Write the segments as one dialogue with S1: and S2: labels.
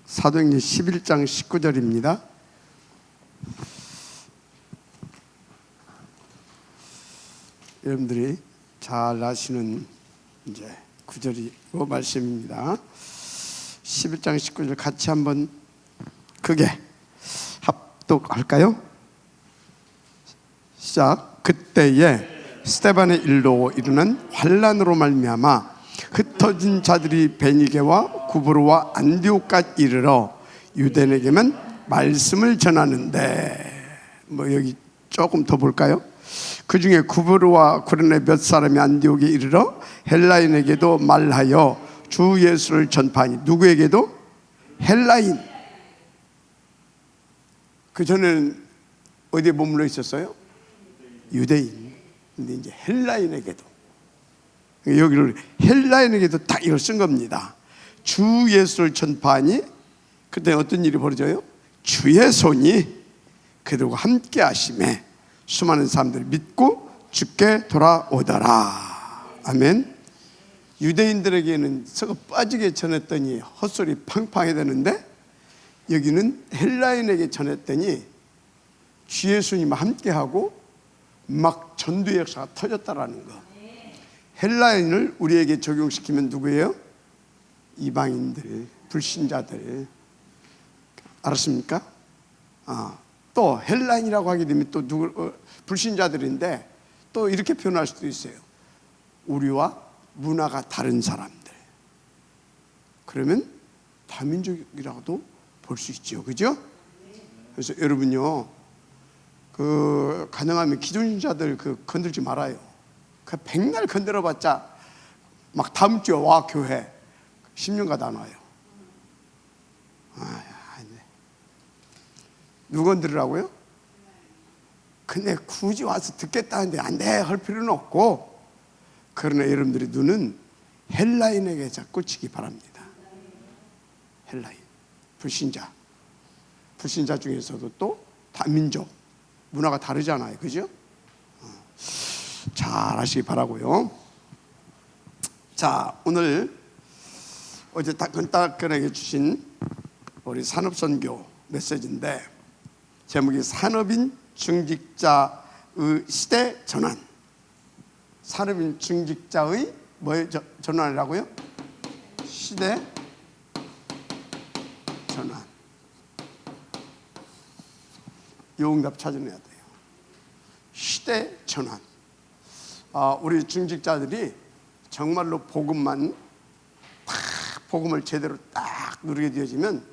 S1: 사도행전 11장 19절입니다. 여러분들이 잘 아시는 이제 구절이고 말씀입니다. 11장 19절 같이 한번 크게 합독할까요? 시작. 그때에 스데반의 일로 이르는 환난으로 말미암아 흩어진 자들이 베니게와 구브로와 안디옥까지 이르러 유대인에게만 말씀을 전하는데, 여기 조금 더 볼까요? 그 중에 구브로와 구레네 몇 사람이 안디옥에 이르러 헬라인에게도 말하여 주 예수를 전파하니. 누구에게도? 헬라인. 그 전에는 어디에 머물러 있었어요? 유대인. 근데 이제 헬라인에게도, 여기를 헬라인에게도 딱 이걸 쓴 겁니다. 주 예수를 전파하니. 그때 어떤 일이 벌어져요? 주의 손이 그들과 함께 하심에 수많은 사람들이 믿고 주께 돌아오더라. 아멘. 유대인들에게는 썩어 빠지게 전했더니 헛소리 팡팡 해야 되는데, 여기는 헬라인에게 전했더니 주 예수님과 함께하고 막 전도의 역사가 터졌다라는 거. 헬라인을 우리에게 적용시키면 누구예요? 이방인들, 불신자들. 알았습니까? 또 헬라인이라고 하게 되면 또 불신자들인데 또 이렇게 표현할 수도 있어요. 우리와 문화가 다른 사람들. 그러면 다민족이라고도 볼 수 있죠. 그죠? 그래서 여러분요, 가능하면 기존신자들 건들지 말아요. 백날 건드려봤자 막 다음 주에 와 교회 10년간 안 와요. 누구 건드리라고요? 근데 굳이 와서 듣겠다는데 안 돼 할 필요는 없고, 그러나 여러분들의 눈은 헬라인에게 자꾸 치기 바랍니다. 헬라인, 불신자 중에서도 또 다민족, 문화가 다르잖아요. 그죠? 잘 아시기 바라고요. 자, 오늘 어제 따끈따끈하게 주신 우리 산업선교 메시지인데, 제목이 산업인 중직자의 시대 전환. 산업인 중직자의 뭐의 전환이라고요? 시대 전환. 요응답 찾아내야 돼요. 시대 전환. 우리 중직자들이 정말로 복음을 제대로 딱 누리게 되어지면,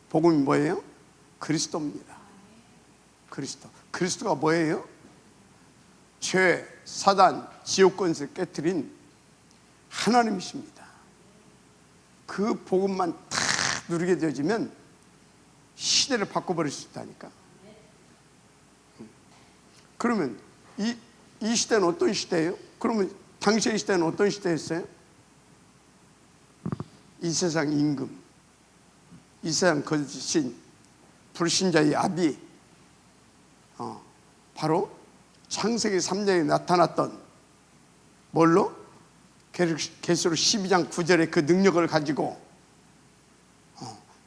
S1: 복음이 뭐예요? 그리스도입니다. 그리스도가 뭐예요? 죄, 사단, 지옥 권세를 깨트린 하나님이십니다. 그 복음만 딱 누리게 되어지면 시대를 바꿔버릴 수 있다니까. 그러면 이 시대는 어떤 시대예요? 그러면 당시의 시대는 어떤 시대였어요? 이 세상 임금, 이 세상 거짓신, 불신자의 아비, 바로 창세기 3장에 나타났던 뭘로? 계시록 12장 9절의 그 능력을 가지고,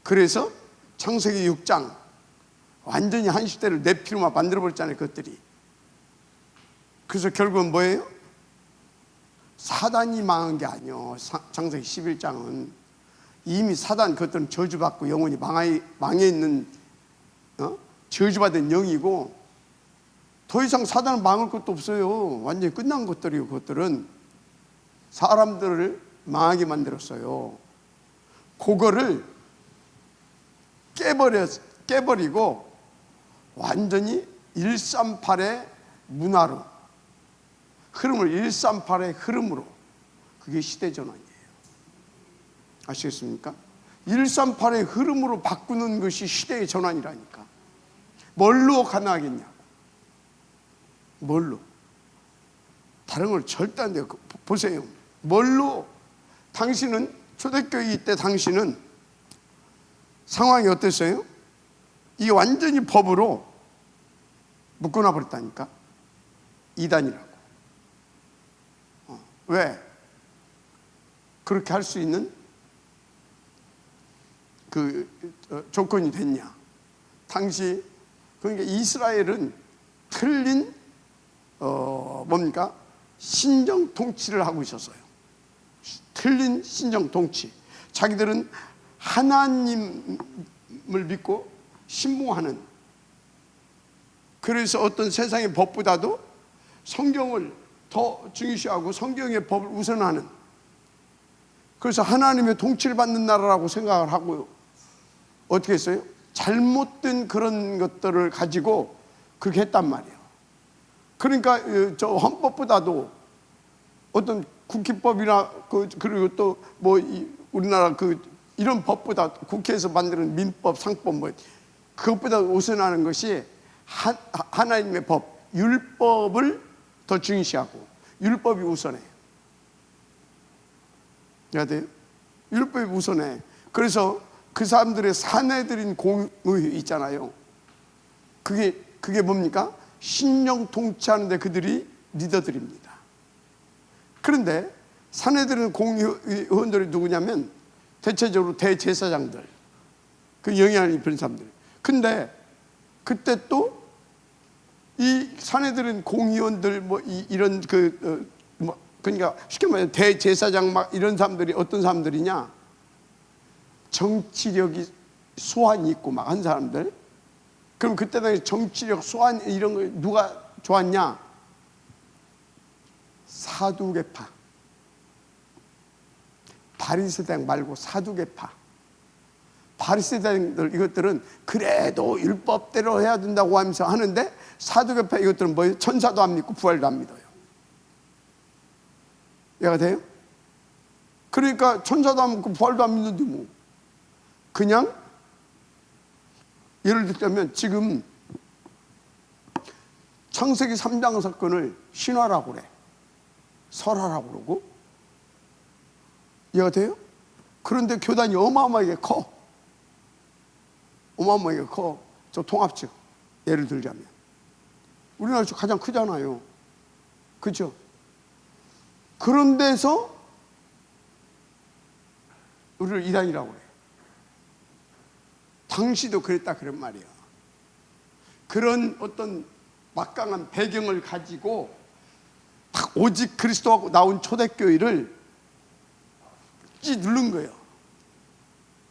S1: 그래서 창세기 6장 완전히 한 시대를 내 피로만 만들어버렸잖아요. 그것들이. 그래서 결국은 뭐예요? 사단이 망한 게 아니에요. 창세기 11장은 이미 사단, 그것들은 저주받고 영원히 망해 있는 저주받은 영이고, 더 이상 사단은 망할 것도 없어요. 완전히 끝난 것들이고, 그것들은 사람들을 망하게 만들었어요. 그거를 깨버리고 완전히 138의 문화로, 흐름을 138의 흐름으로, 그게 시대전환이에요. 아시겠습니까? 138의 흐름으로 바꾸는 것이 시대의 전환이라니까. 뭘로 가능하겠냐고. 뭘로? 다른 걸 절대 안 돼요. 보세요. 뭘로? 당신은 초대교회 때 당신은 상황이 어땠어요? 이게 완전히 법으로 묶어놔 버렸다니까. 이단이라고. 왜? 그렇게 할 수 있는 조건이 됐냐? 당시 그러니까 이스라엘은 틀린 뭡니까? 신정 통치를 하고 있었어요. 틀린 신정 통치. 자기들은 하나님을 믿고 신봉하는, 그래서 어떤 세상의 법보다도 성경을 더 중요시하고 성경의 법을 우선하는, 그래서 하나님의 통치를 받는 나라라고 생각을 하고 어떻게 했어요? 잘못된 그런 것들을 가지고 그렇게 했단 말이에요. 그러니까 저 헌법보다도 어떤 국회법이나 그리고 또 뭐 우리나라 이런 법보다 국회에서 만드는 민법, 상법 뭐 그것보다 우선하는 것이 하나님의 법, 율법을 더 중시하고 율법이 우선해. 해야 돼요? 율법이 우선해. 그래서 그 사람들의 사내들인 공의 있잖아요. 그게 뭡니까? 신령 통치하는데 그들이 리더들입니다. 그런데 사내들은 공의원들이 누구냐면 대체적으로 대제사장들, 그 영향을 입히는 사람들. 근데 그때 또 이 사내들은 공의원들 이런 그러니까 쉽게 말해 대제사장 막 이런 사람들이 어떤 사람들이냐? 정치력이 소환이 있고 막 한 사람들. 그럼 그때 당시 정치력, 소환 이런 거 누가 좋았냐? 사두개파. 바리새당 말고 사두개파. 바리새당들 이것들은 그래도 율법대로 해야 된다고 하면서 하는데, 사두개파 이것들은 뭐예요? 천사도 안 믿고 부활도 안 믿어요. 이해가 돼요? 그러니까 천사도 안 믿고 부활도 안 믿는데 뭐 그냥 예를 들자면 지금 창세기 3장 사건을 신화라고 그래, 설화라고 그러고. 이해가 돼요? 그런데 교단이 어마어마하게 커. 어마어마하게 커. 저 통합측 예를 들자면 우리나라에서 가장 크잖아요. 그렇죠? 그런 데서 우리를 이단이라고 그래. 당시도 그랬다 그런 말이야. 그런 어떤 막강한 배경을 가지고 딱 오직 그리스도하고 나온 초대교회를 찌누른 거예요.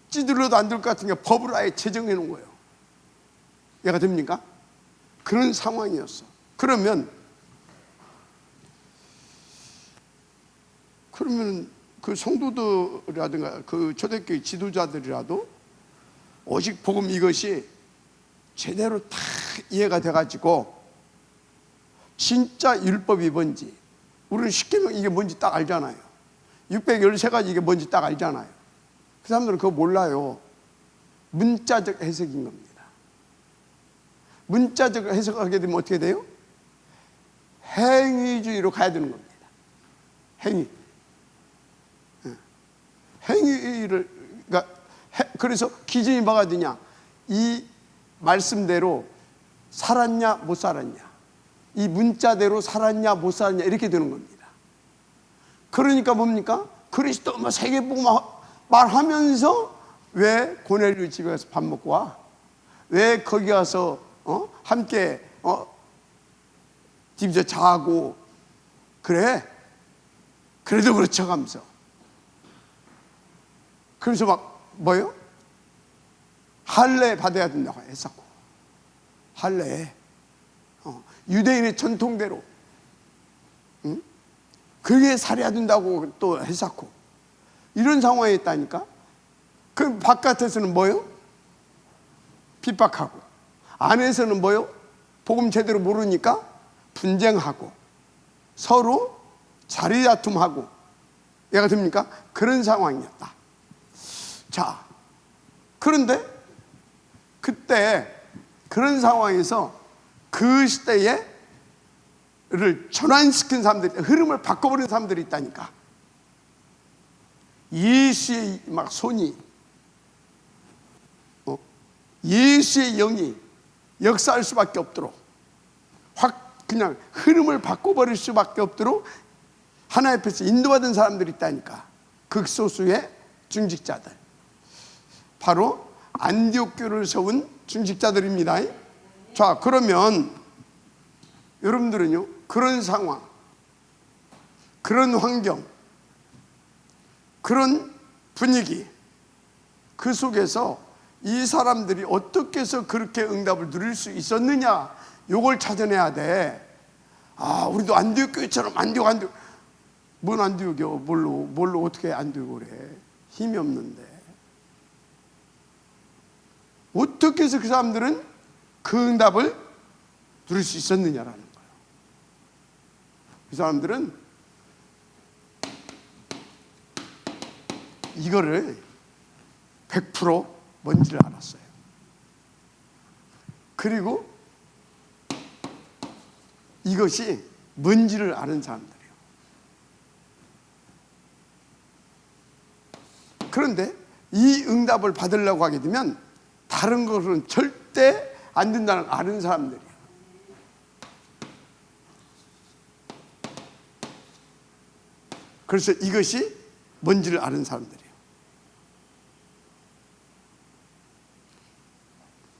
S1: 찌들러도 안 될 것 같으니까 법을 아예 제정해 놓은 거예요. 이해가 됩니까? 그런 상황이었어. 그러면 그 성도들이라든가 그 초대교회 지도자들이라도 오직 복음 이것이 제대로 다 이해가 돼가지고 진짜 율법이 뭔지, 우리는 십계명 이게 뭔지 딱 알잖아요. 613가지 이게 뭔지 딱 알잖아요. 그 사람들은 그거 몰라요. 문자적 해석인 겁니다. 문자적 해석하게 되면 어떻게 돼요? 행위주의로 가야 되는 겁니다. 행위. 행위를, 그러니까 그래서 기준이 뭐가 되냐? 이 말씀대로 살았냐 못 살았냐, 이 문자대로 살았냐 못 살았냐, 이렇게 되는 겁니다. 그러니까 뭡니까? 그리스도 뭐 세계복음 말하면서 왜 고넬료 집에 가서 밥 먹고 와? 왜 거기 가서 함께 집에서 자고 그래? 그래도 그렇죠 하면서. 그래서 막 뭐요? 할례 받아야 된다고 했었고, 할례 유대인의 전통대로 그게 살아야 된다고 또 했었고, 이런 상황에 있다니까. 그럼 바깥에서는 뭐요? 핍박하고, 안에서는 뭐요? 복음 제대로 모르니까 분쟁하고 서로 자리다툼하고. 얘가 됩니까? 그런 상황이었다. 자, 그런데 그때 그런 상황에서 그 시대에 를 전환시킨 사람들이, 흐름을 바꿔버린 사람들이 있다니까. 예수의 막 손이, 예수의 영이 역사할 수밖에 없도록, 확 그냥 흐름을 바꿔버릴 수밖에 없도록 하나님 앞에서 인도받은 사람들이 있다니까. 극소수의 중직자들. 바로 안디옥 교회를 세운 중직자들입니다. 자, 그러면 여러분들은요, 그런 상황, 그런 환경, 그런 분위기, 그 속에서 이 사람들이 어떻게 해서 그렇게 응답을 누릴 수 있었느냐, 요걸 찾아내야 돼. 아, 우리도 안디옥 교회처럼 안디옥. 뭔 안디옥이요? 뭘로 어떻게 안디옥을 해? 힘이 없는데. 어떻게 해서 그 사람들은 그 응답을 누릴 수 있었느냐라는 거예요. 그 사람들은 이거를 100% 뭔지를 알았어요. 그리고 이것이 뭔지를 아는 사람들이에요. 그런데 이 응답을 받으려고 하게 되면 다른 것은 절대 안 된다는 걸 아는 사람들이에요. 그래서 이것이 뭔지를 아는 사람들이에요.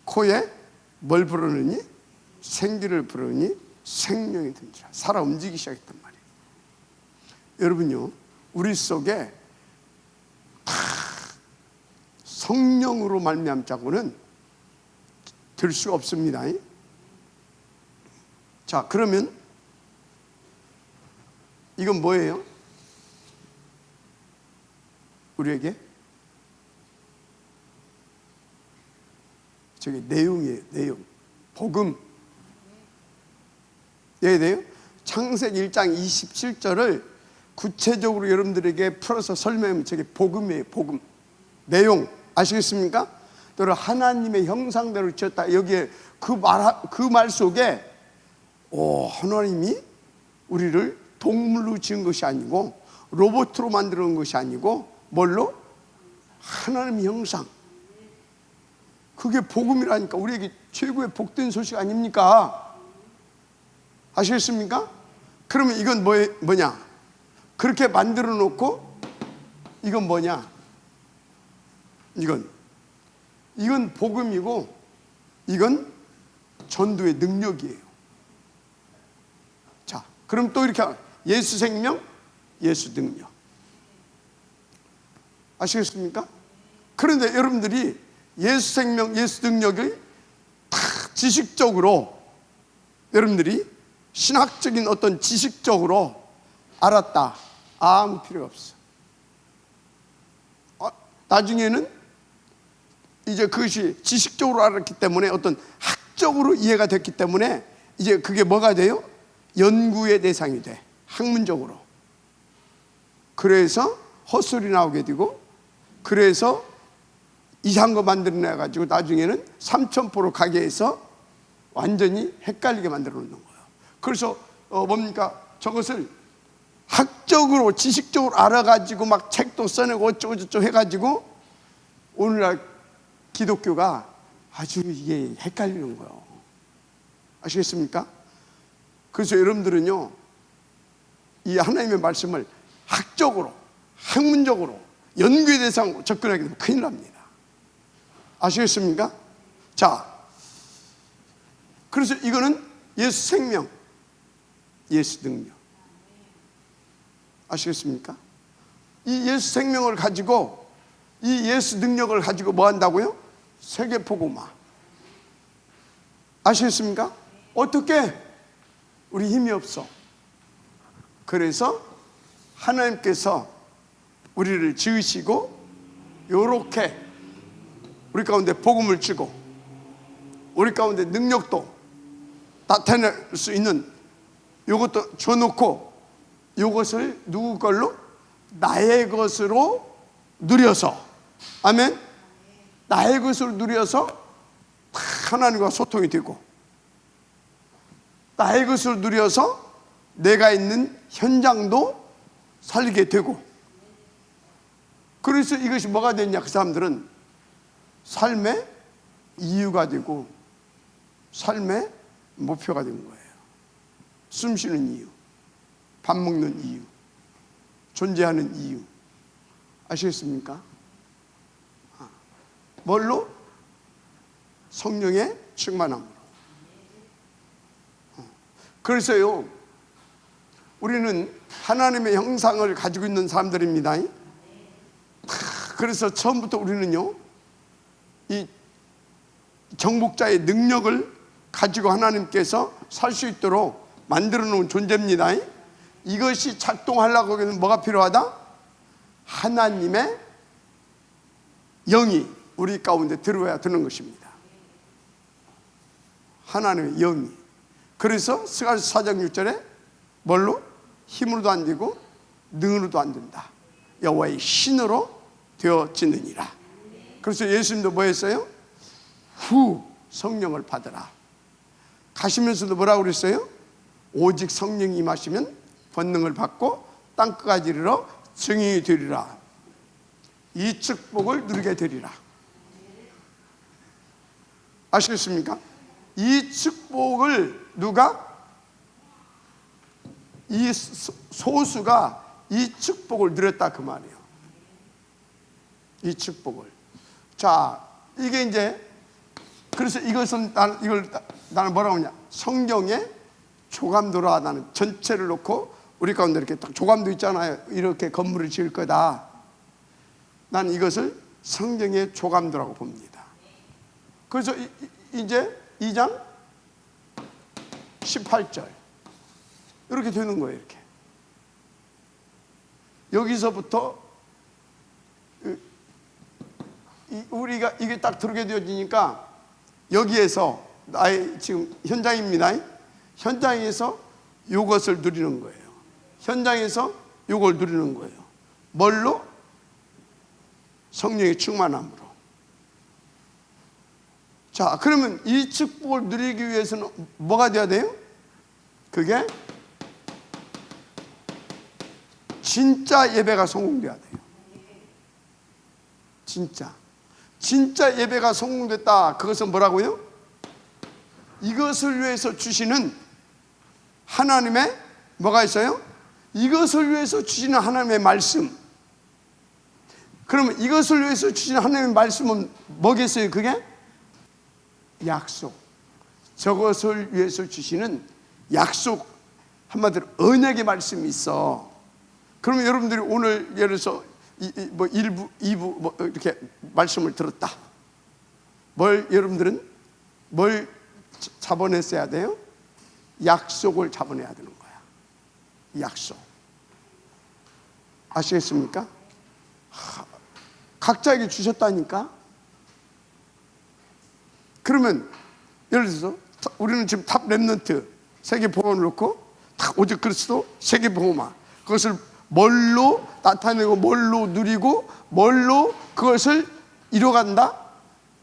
S1: 코에 뭘 불어넣으니? 생기를 불어넣으니 생명이 든지라. 살아 움직이기 시작했단 말이에요. 여러분요, 우리 속에 다 성령으로 말미암자고는 될 수가 없습니다. 자, 그러면 이건 뭐예요? 우리에게 저게 내용이에요. 내용, 복음. 이해돼요? 창세기 1장 27절을 구체적으로 여러분들에게 풀어서 설명하면 저게 복음이에요. 복음. 내용 아시겠습니까? 너를 하나님의 형상대로 지었다. 여기에 그 말 속에 하나님이 우리를 동물로 지은 것이 아니고 로봇으로 만들어 놓은 것이 아니고 뭘로? 하나님의 형상. 그게 복음이라니까. 우리에게 최고의 복된 소식 아닙니까? 아시겠습니까? 그러면 이건 뭐냐? 그렇게 만들어 놓고 이건 뭐냐? 이건 복음이고 이건 전도의 능력이에요. 자, 그럼 또 이렇게 예수 생명, 예수 능력. 아시겠습니까? 그런데 여러분들이 예수 생명, 예수 능력을 다 지식적으로 여러분들이 신학적인 어떤 지식적으로 알았다. 아무 필요 없어. 나중에는 이제 그것이 지식적으로 알았기 때문에 어떤 학적으로 이해가 됐기 때문에 이제 그게 뭐가 돼요? 연구의 대상이 돼. 학문적으로. 그래서 헛소리 나오게 되고 그래서 이상한 거 만들어내가지고 나중에는 삼천포로 가게 해서 완전히 헷갈리게 만들어 놓는 거예요. 그래서 뭡니까? 저것을 학적으로 지식적으로 알아가지고 막 책도 써내고 어쩌고저쩌고 해가지고 오늘날 기독교가 아주 이게 헷갈리는 거예요. 아시겠습니까? 그래서 여러분들은요, 이 하나님의 말씀을 학적으로, 학문적으로, 연구의 대상으로 접근하게 되면 큰일 납니다. 아시겠습니까? 자, 그래서 이거는 예수 생명, 예수 능력. 아시겠습니까? 이 예수 생명을 가지고, 이 예수 능력을 가지고 뭐 한다고요? 세계복음화. 아시겠습니까? 어떻게? 우리 힘이 없어. 그래서 하나님께서 우리를 지으시고 요렇게 우리 가운데 복음을 주고 우리 가운데 능력도 나타낼 수 있는 요것도 줘놓고 요것을 누구 걸로? 나의 것으로 누려서, 아멘? 나의 것으로 누려서 하나님과 소통이 되고 나의 것으로 누려서 내가 있는 현장도 살리게 되고, 그래서 이것이 뭐가 됐냐? 그 사람들은 삶의 이유가 되고 삶의 목표가 된 거예요. 숨 쉬는 이유, 밥 먹는 이유, 존재하는 이유. 아시겠습니까? 뭘로? 성령의 충만함으로. 그래서요, 우리는 하나님의 형상을 가지고 있는 사람들입니다. 그래서 처음부터 우리는요, 이 정복자의 능력을 가지고 하나님께서 살 수 있도록 만들어 놓은 존재입니다. 이것이 작동하려고 하면 뭐가 필요하다? 하나님의 영이 우리 가운데 들어와야 되는 것입니다. 하나님의 영이. 그래서 스가랴서 4장 6절에 뭘로? 힘으로도 안 되고 능으로도 안 된다. 여호와의 신으로 되어지느니라. 그래서 예수님도 뭐 했어요? 후 성령을 받으라. 가시면서도 뭐라고 그랬어요? 오직 성령이 임하시면 권능을 받고 땅끝까지 이르러 증인이 되리라. 이 축복을 누리게 되리라. 아시겠습니까? 이 축복을 누가? 이 소수가 이 축복을 누렸다 그 말이에요. 이 축복을. 자, 이게 이제 그래서 이것은 나는 뭐라고 하냐? 성경의 조감도라. 나는 전체를 놓고 우리 가운데 이렇게 딱 조감도 있잖아요. 이렇게 건물을 지을 거다. 나는 이것을 성경의 조감도라고 봅니다. 그래서 이제 2장 18절 이렇게 되는 거예요. 이렇게 여기서부터 우리가 이게 딱 들게 되어지니까 여기에서 나의 지금 현장입니다. 현장에서 이것을 누리는 거예요. 현장에서 이걸 누리는 거예요. 뭘로? 성령의 충만함으로. 자, 그러면 이 축복을 누리기 위해서는 뭐가 돼야 돼요? 그게 진짜 예배가 성공돼야 돼요. 진짜 예배가 성공됐다. 그것은 뭐라고요? 이것을 위해서 주시는 하나님의 뭐가 있어요? 이것을 위해서 주시는 하나님의 말씀. 그러면 이것을 위해서 주시는 하나님의 말씀은 뭐겠어요? 그게 약속. 저것을 위해서 주시는 약속, 한마디로 언약의 말씀이 있어. 그러면 여러분들이 오늘 예를 들어서 뭐 1부, 2부 뭐 이렇게 말씀을 들었다. 여러분들은 뭘 잡아냈어야 돼요? 약속을 잡아내야 되는 거야. 약속. 아시겠습니까? 각자에게 주셨다니까. 그러면 예를 들어서 우리는 지금 탑 렘넌트 세계 보험을 놓고 오직 그리스도 세계 보험화, 그것을 뭘로 나타내고 뭘로 누리고 뭘로 그것을 이뤄간다?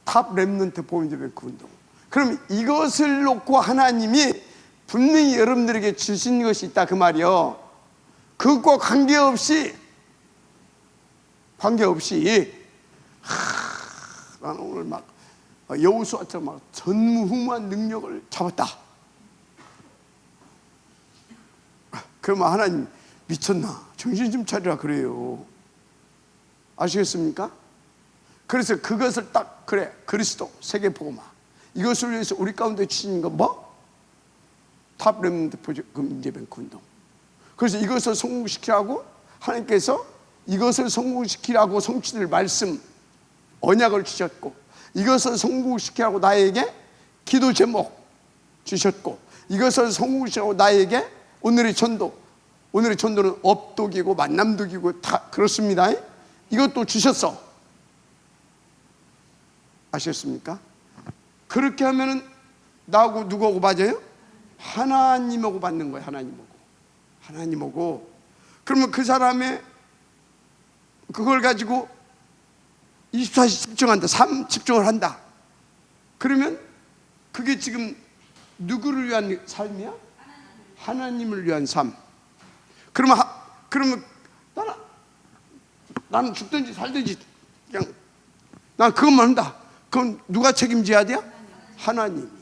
S1: 탑 렘넌트 보험제백 운동. 그럼 이것을 놓고 하나님이 분명히 여러분들에게 주신 것이 있다 그 말이요. 그것과 관계없이 나는 오늘 막 여호수아처럼 막 전무후무한 능력을 잡았다. 그러면 하나님 미쳤나? 정신 좀 차리라 그래요. 아시겠습니까? 그래서 그것을 딱 그래 그리스도 세계 복음화 이것을 위해서 우리 가운데 주신 건 뭐? 탑 렘넌트 인재뱅크 운동. 그래서 이것을 성공시키라고 하나님께서 이것을 성공시키라고 성취될 말씀 언약을 주셨고, 이것을 성공시키라고 나에게 기도 제목 주셨고, 이것을 성공시키라고 나에게 오늘의 전도는 업독이고 만남독이고 다 그렇습니다. 이것도 주셨어. 아셨습니까? 그렇게 하면은 나하고 누구하고 맞아요? 하나님하고 받는 거예요. 하나님하고. 그러면 그 사람의 그걸 가지고 24시 집중한다. 삶 집중을 한다. 그러면 그게 지금 누구를 위한 삶이야? 하나님을 위한 삶. 그러면 나는 죽든지 살든지 그냥 난 그것만 한다. 그럼 누가 책임져야 돼요? 하나님이.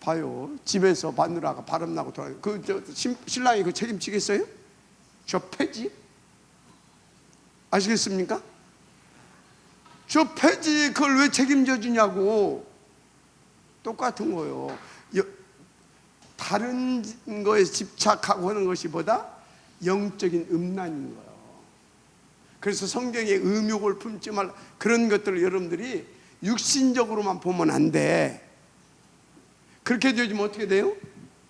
S1: 봐요. 집에서 마누라가 바람나고 돌아다니고 신랑이 그 책임지겠어요? 저 폐지? 아시겠습니까? 좁혀지 그걸 왜 책임져 주냐고. 똑같은 거예요. 다른 거에 집착하고 하는 것이보다 영적인 음란인 거예요. 그래서 성경에 의욕을 품지 말라, 그런 것들을 여러분들이 육신적으로만 보면 안 돼. 그렇게 되면 어떻게 돼요?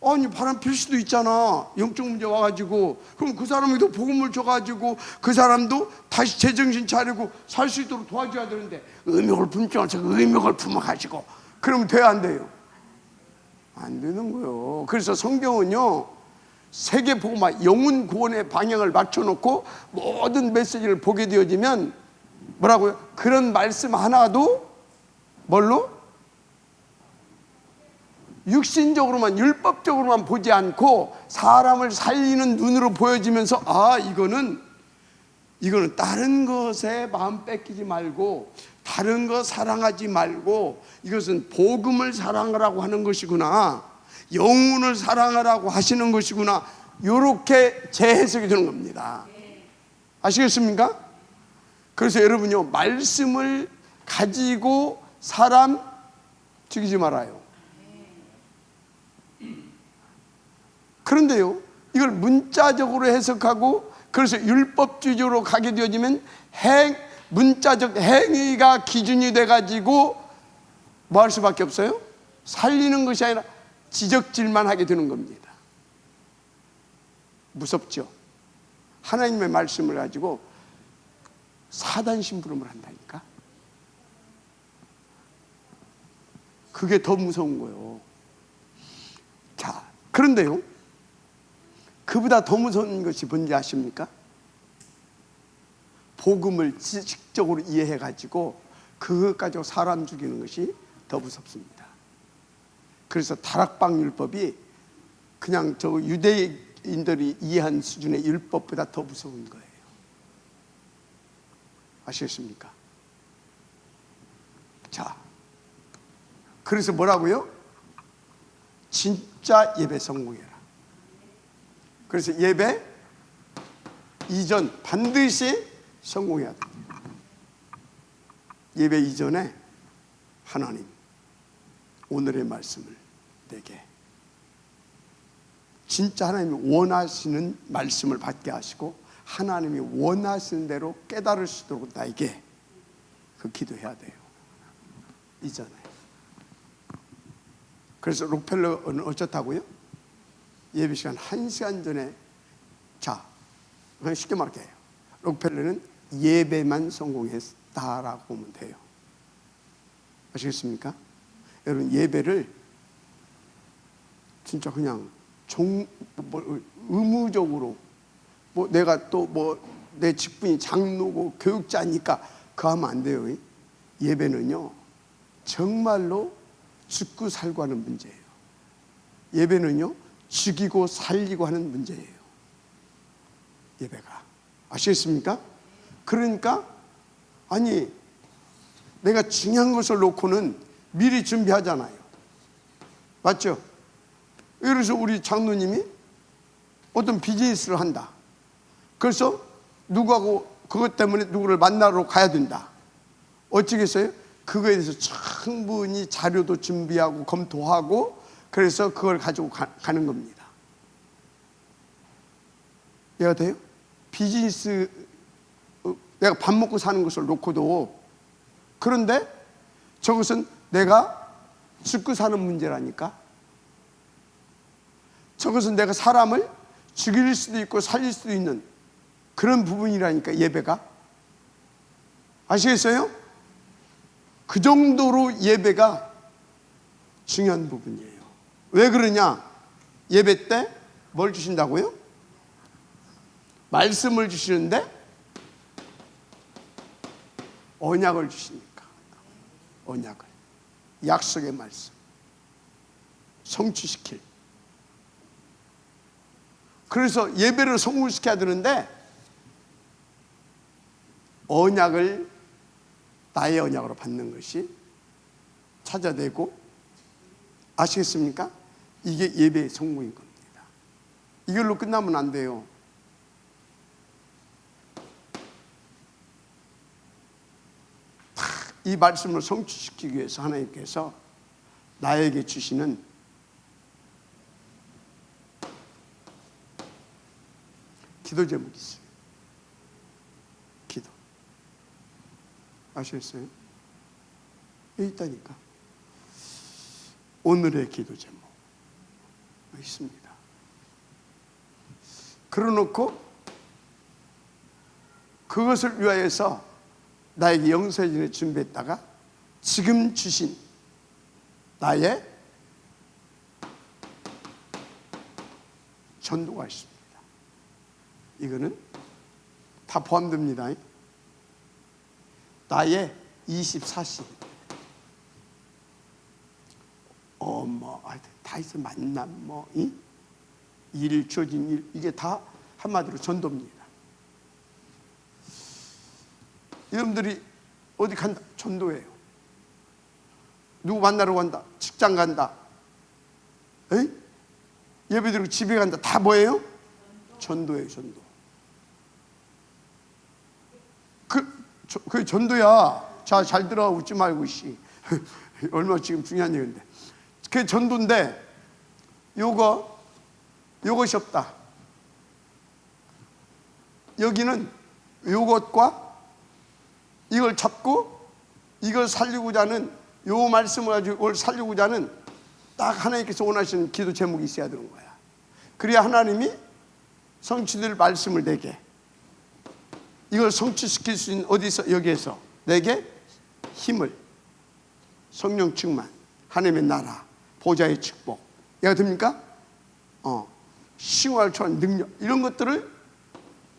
S1: 아니, 바람 필 수도 있잖아. 영적 문제 와가지고. 그럼 그 사람에게도 복음을 줘가지고 그 사람도 다시 제정신 차리고 살 수 있도록 도와줘야 되는데, 의욕을 품지 말고 의욕을 품어가지고 그러면 돼야 안 돼요? 안 되는 거예요. 그래서 성경은요, 세계 복음화 영혼 구원의 방향을 맞춰놓고 모든 메시지를 보게 되어지면 뭐라고요? 그런 말씀 하나도 뭘로? 육신적으로만, 율법적으로만 보지 않고 사람을 살리는 눈으로 보여지면서, 아, 이거는 다른 것에 마음 뺏기지 말고, 다른 거 사랑하지 말고, 이것은 복음을 사랑하라고 하는 것이구나, 영혼을 사랑하라고 하시는 것이구나, 이렇게 재해석이 되는 겁니다. 아시겠습니까? 그래서 여러분요, 말씀을 가지고 사람 죽이지 말아요. 그런데요, 이걸 문자적으로 해석하고 그래서 율법주의로 가게 되어지면 문자적 행위가 기준이 돼가지고 뭐 할 수밖에 없어요? 살리는 것이 아니라 지적질만 하게 되는 겁니다. 무섭죠? 하나님의 말씀을 가지고 사단 심부름을 한다니까? 그게 더 무서운 거예요. 자, 그런데요, 그보다 더 무서운 것이 뭔지 아십니까? 복음을 지식적으로 이해해가지고 그것 가지고 사람 죽이는 것이 더 무섭습니다. 그래서 다락방 율법이 그냥 저 유대인들이 이해한 수준의 율법보다 더 무서운 거예요. 아시겠습니까? 자, 그래서 뭐라고요? 진짜 예배 성공해라. 그래서 예배 이전 반드시 성공해야 됩니다. 예배 이전에 하나님, 오늘의 말씀을 내게 진짜 하나님이 원하시는 말씀을 받게 하시고 하나님이 원하시는 대로 깨달을 수 있도록 나에게 그 기도해야 돼요. 이전에. 그래서 록펠러는 어쩌다고요? 예배 시간 1시간 전에, 자, 쉽게 말할게요. 록펠러는 예배만 성공했다라고 보면 돼요. 아시겠습니까? 여러분, 예배를 진짜 그냥 의무적으로, 내가 또 내 직분이 장로고 교육자니까 그거 하면 안 돼요. 예배는요, 정말로 죽고 살고 하는 문제예요. 예배는요, 죽이고 살리고 하는 문제예요. 예배가. 아시겠습니까? 그러니까, 아니, 내가 중요한 것을 놓고는 미리 준비하잖아요. 맞죠? 그래서 우리 장로님이 어떤 비즈니스를 한다. 그래서 누구하고 그것 때문에 누구를 만나러 가야 된다. 어쩌겠어요? 그거에 대해서 충분히 자료도 준비하고 검토하고 그래서 그걸 가지고 가는 겁니다. 이해가 돼요? 비즈니스, 내가 밥 먹고 사는 것을 놓고도, 그런데 저것은 내가 죽고 사는 문제라니까. 저것은 내가 사람을 죽일 수도 있고 살릴 수도 있는 그런 부분이라니까, 예배가. 아시겠어요? 그 정도로 예배가 중요한 부분이에요. 왜 그러냐? 예배 때 뭘 주신다고요? 말씀을 주시는데 언약을 주시니까. 언약을, 약속의 말씀 성취시킬. 그래서 예배를 성공시켜야 되는데 언약을 나의 언약으로 받는 것이 찾아내고, 아시겠습니까? 이게 예배의 성공인 겁니다. 이걸로 끝나면 안 돼요. 이 말씀을 성취시키기 위해서 하나님께서 나에게 주시는 기도 제목이 있어요. 기도. 아시겠어요? 여기 있다니까. 오늘의 기도 제목 있습니다. 그러놓고 그것을 위하여서 나에게 영세전에 준비했다가 지금 주신 나의 전도가 있습니다. 이거는 다 포함됩니다. 나의 24시 다 있어. 만남 일, 주어진 일, 이게 다 한마디로 전도입니다. 여러분들이 어디 간다? 전도예요. 누구 만나러 간다? 직장 간다. 예배드리고 집에 간다. 다 뭐예요? 전도예요. 전도. 그 전도야. 자, 잘 들어. 웃지 말고 씨. 얼마나 지금 중요한 얘기인데. 그게 전도인데 요것이 없다. 여기는 요것과 이걸 잡고 이걸 살리고자 하는 요 말씀을 가지고 이걸 살리고자 하는 딱 하나님께서 원하시는 기도 제목이 있어야 되는 거야. 그래야 하나님이 성취될 말씀을 내게, 이걸 성취시킬 수 있는, 어디서? 여기에서 내게 힘을, 성령 충만, 하나님의 나라, 보좌의 축복, 얘가 됩니까? 싱화를 초월한 능력, 이런 것들을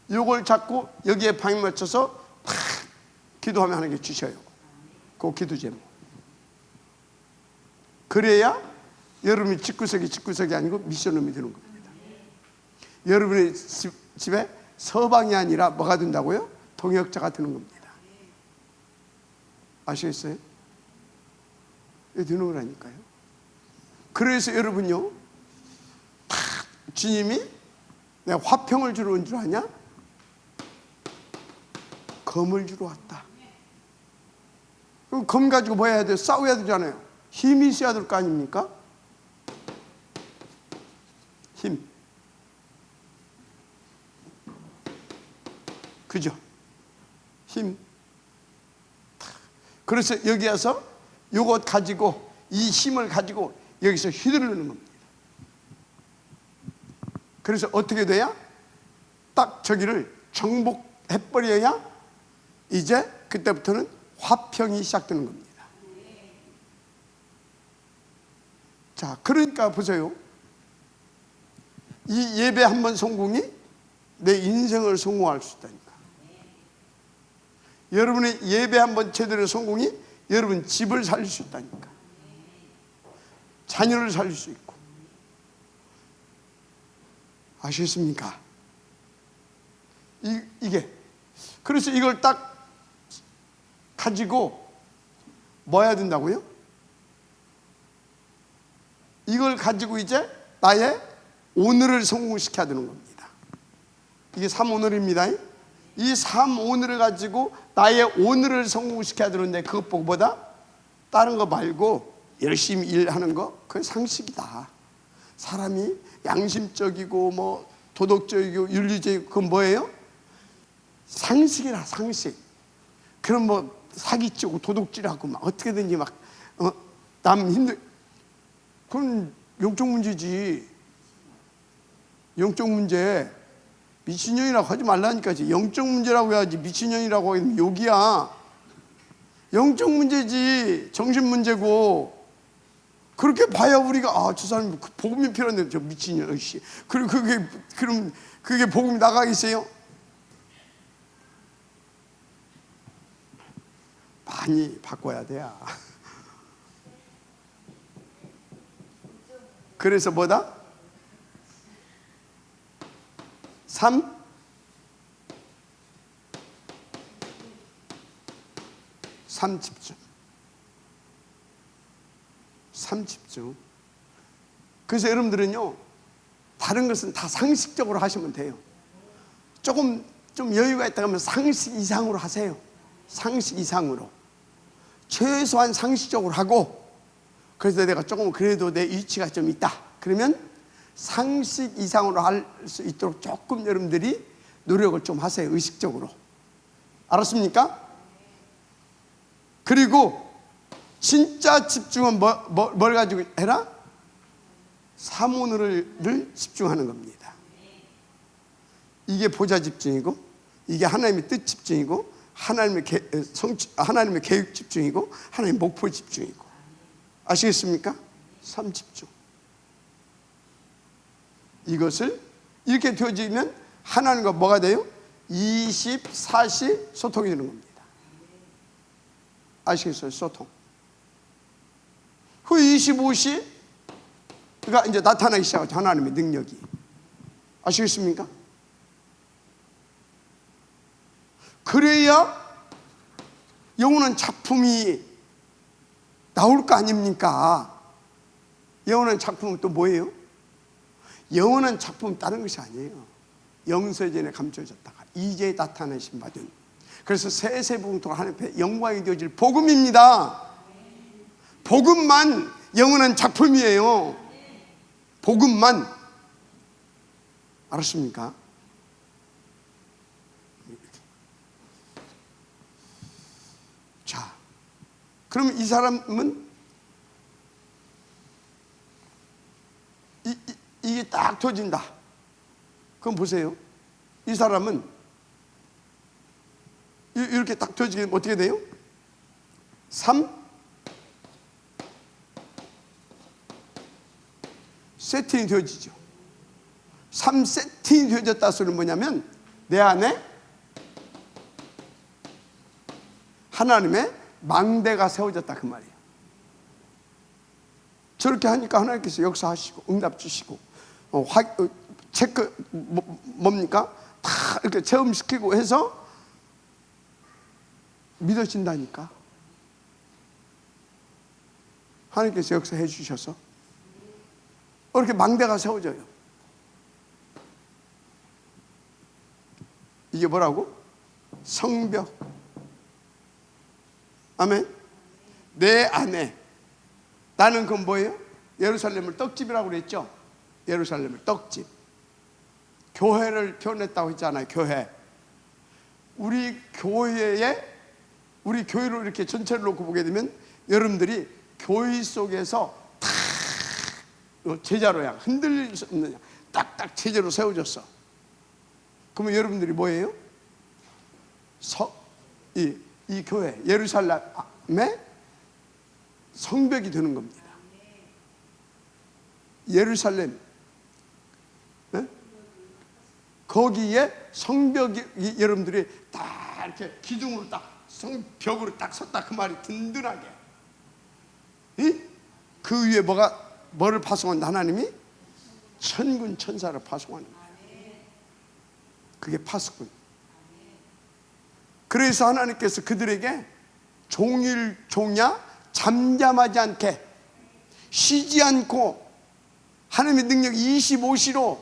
S1: 요걸 잡고 여기에 방에 맞춰서 탁 기도하면 하나님께 주셔요. 그 기도 제목. 그래야 여러분이 집구석이 아니고 미션홈이 되는 겁니다. 여러분의 집에 서방이 아니라 뭐가 된다고요? 동역자가 되는 겁니다. 아시겠어요? 이게 되는 거라니까요. 그래서 여러분요, 다 주님이 내가 화평을 주러 온 줄 아냐? 검을 주러 왔다. 그럼 검 가지고 뭐 해야 돼요? 싸워야 되잖아요. 힘이 있어야 될 거 아닙니까? 힘. 그죠? 힘. 그래서 여기 와서 요것 가지고, 이 힘을 가지고 여기서 휘두르는 겁니다. 그래서 어떻게 돼야? 딱 저기를 정복해버려야 이제 그때부터는 화평이 시작되는 겁니다. 자, 그러니까 보세요. 이 예배 한 번 성공이 내 인생을 성공할 수 있다니까. 여러분의 예배 한 번 제대로 성공이 여러분 집을 살릴 수 있다니까. 자녀를 살릴 수 있고. 아시겠습니까? 이게. 그래서 이걸 딱 가지고 뭐 해야 된다고요? 이걸 가지고 이제 나의 오늘을 성공시켜야 되는 겁니다. 이게 3오늘입니다. 이 3오늘을 가지고 나의 오늘을 성공시켜야 되는데, 그것 보고보다 다른 거 말고 열심히 일하는 거, 그건 상식이다. 사람이 양심적이고 뭐 도덕적이고 윤리적이고 그건 뭐예요? 상식이라, 상식. 그럼 뭐 사기치고 도둑질하고 막 어떻게든지 막 남 힘들, 그건 영적 문제지. 영적 문제. 미친년이라고 하지 말라니까. 영적 문제라고 해야지. 미친년이라고 하면 욕이야. 영적 문제지. 정신 문제고. 그렇게 봐야 우리가 저 사람이 복음이 필요한데 저 미친년 씨. 그럼 그게 복음이 나가겠어요? 많이 바꿔야 돼요. 그래서 뭐다? 3 집중. 3 집중. 그래서 여러분들은요, 다른 것은 다 상식적으로 하시면 돼요. 좀 여유가 있다 하면 상식 이상으로 하세요. 상식 이상으로. 최소한 상식적으로 하고, 그래서 내가 조금 그래도 내 위치가 좀 있다 그러면 상식 이상으로 할 수 있도록 조금 여러분들이 노력을 좀 하세요. 의식적으로. 알았습니까? 그리고 진짜 집중은 뭘 가지고 해라? 사문을 집중하는 겁니다. 이게 보좌 집중이고, 이게 하나님의 뜻 집중이고, 하나님의 계획 집중이고, 하나님의 목표 집중이고. 아시겠습니까? 삶 집중. 이것을 이렇게 되어지면 하나님과 뭐가 돼요? 24시 소통이 되는 겁니다. 아시겠어요? 소통. 그 25시가 이제 나타나기 시작하죠. 하나님의 능력이. 아시겠습니까? 그래야 영원한 작품이 나올 거 아닙니까? 영원한 작품은 또 뭐예요? 영원한 작품은 다른 것이 아니에요. 영세전에 감춰졌다가 이제 나타내신 바된, 그래서 세세봉통을 하나님 앞에 영광이 되어질 복음입니다. 복음만 영원한 작품이에요. 복음만. 알았습니까? 자, 그러면 이 사람은 이게 딱 터진다. 그럼 보세요. 이 사람은 이렇게 딱 터지게 어떻게 돼요? 3 세팅이 되어지죠. 3 세팅이 되어졌다 소리는 뭐냐면 내 안에 하나님의 망대가 세워졌다 그 말이에요. 저렇게 하니까 하나님께서 역사하시고 응답 주시고 체크 뭡니까? 다 이렇게 체험시키고 해서 믿어진다니까. 하나님께서 역사해 주셔서 이렇게 망대가 세워져요. 이게 뭐라고? 성벽. 아멘. 내 안에 나는 그건 뭐예요? 예루살렘을 떡집이라고 그랬죠. 예루살렘을 떡집. 교회를 표현했다고 했잖아요. 교회. 우리 교회를 이렇게 전체를 놓고 보게 되면 여러분들이 교회 속에서 다 제자로야 흔들릴 수 없는 딱딱 제자로 세워졌어. 그러면 여러분들이 뭐예요? 이 교회 예루살렘의 성벽이 되는 겁니다. 예루살렘, 네? 거기에 성벽이 여러분들이 딱 이렇게 기둥으로 딱 성벽으로 딱 섰다 그 말이 든든하게. 그 위에 뭐를 파송한 하나님이 천군 천사를 파송하는 거예요. 그게 파수꾼. 그래서 하나님께서 그들에게 종일 종야 잠잠하지 않게 쉬지 않고 하나님의 능력 25시로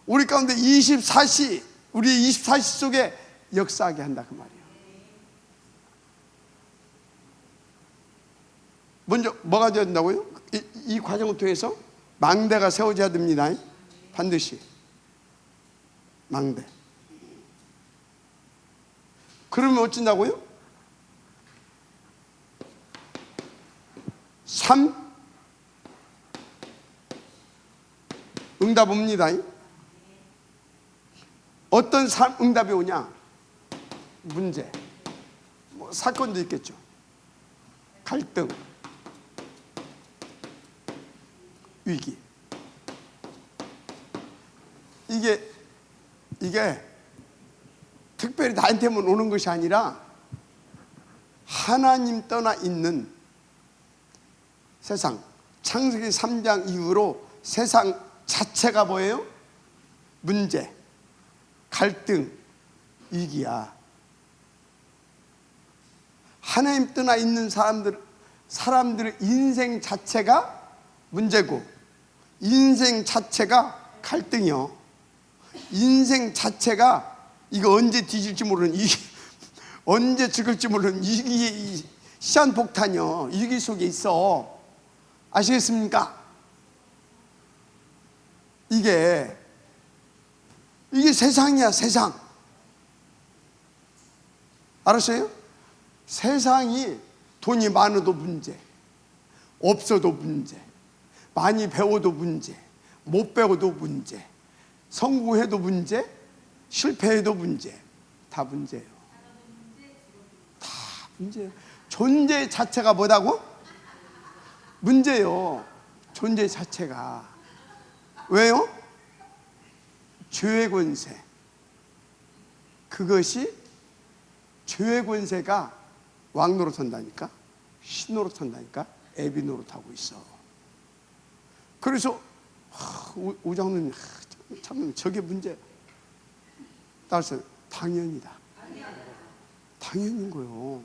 S1: 우리 가운데 24시 우리 24시 속에 역사하게 한다 그 말이에요. 먼저 뭐가 되어야 된다고요? 이 과정을 통해서 망대가 세워져야 됩니다. 반드시 망대. 그러면 어쩐다고요? 3 응답 옵니다. 어떤 응답이 오냐? 문제, 사건도 있겠죠. 갈등, 위기. 이게 특별히 나한테만 오는 것이 아니라 하나님 떠나 있는 세상, 창세기 3장 이후로 세상 자체가 뭐예요? 문제, 갈등, 위기야. 하나님 떠나 있는 사람들의 인생 자체가 문제고, 인생 자체가 갈등이요. 인생 자체가 이거 언제 뒤질지 모르는, 언제 죽을지 모르는 이 시한폭탄이요, 위기 속에 있어. 아시겠습니까? 이게 세상이야, 세상. 알았어요? 세상이 돈이 많아도 문제, 없어도 문제, 많이 배워도 문제, 못 배워도 문제, 성공해도 문제, 실패해도 문제. 다 문제예요. 다 문제예요. 존재 자체가 뭐다고? 문제요. 존재 자체가. 왜요? 죄의 권세. 그것이 죄의 권세가 왕노릇 한다니까, 신노릇 한다니까, 애비 노릇하고 있어. 그래서 우장님 참 저게 문제. 따라서 당연이다. 당연인 거예요.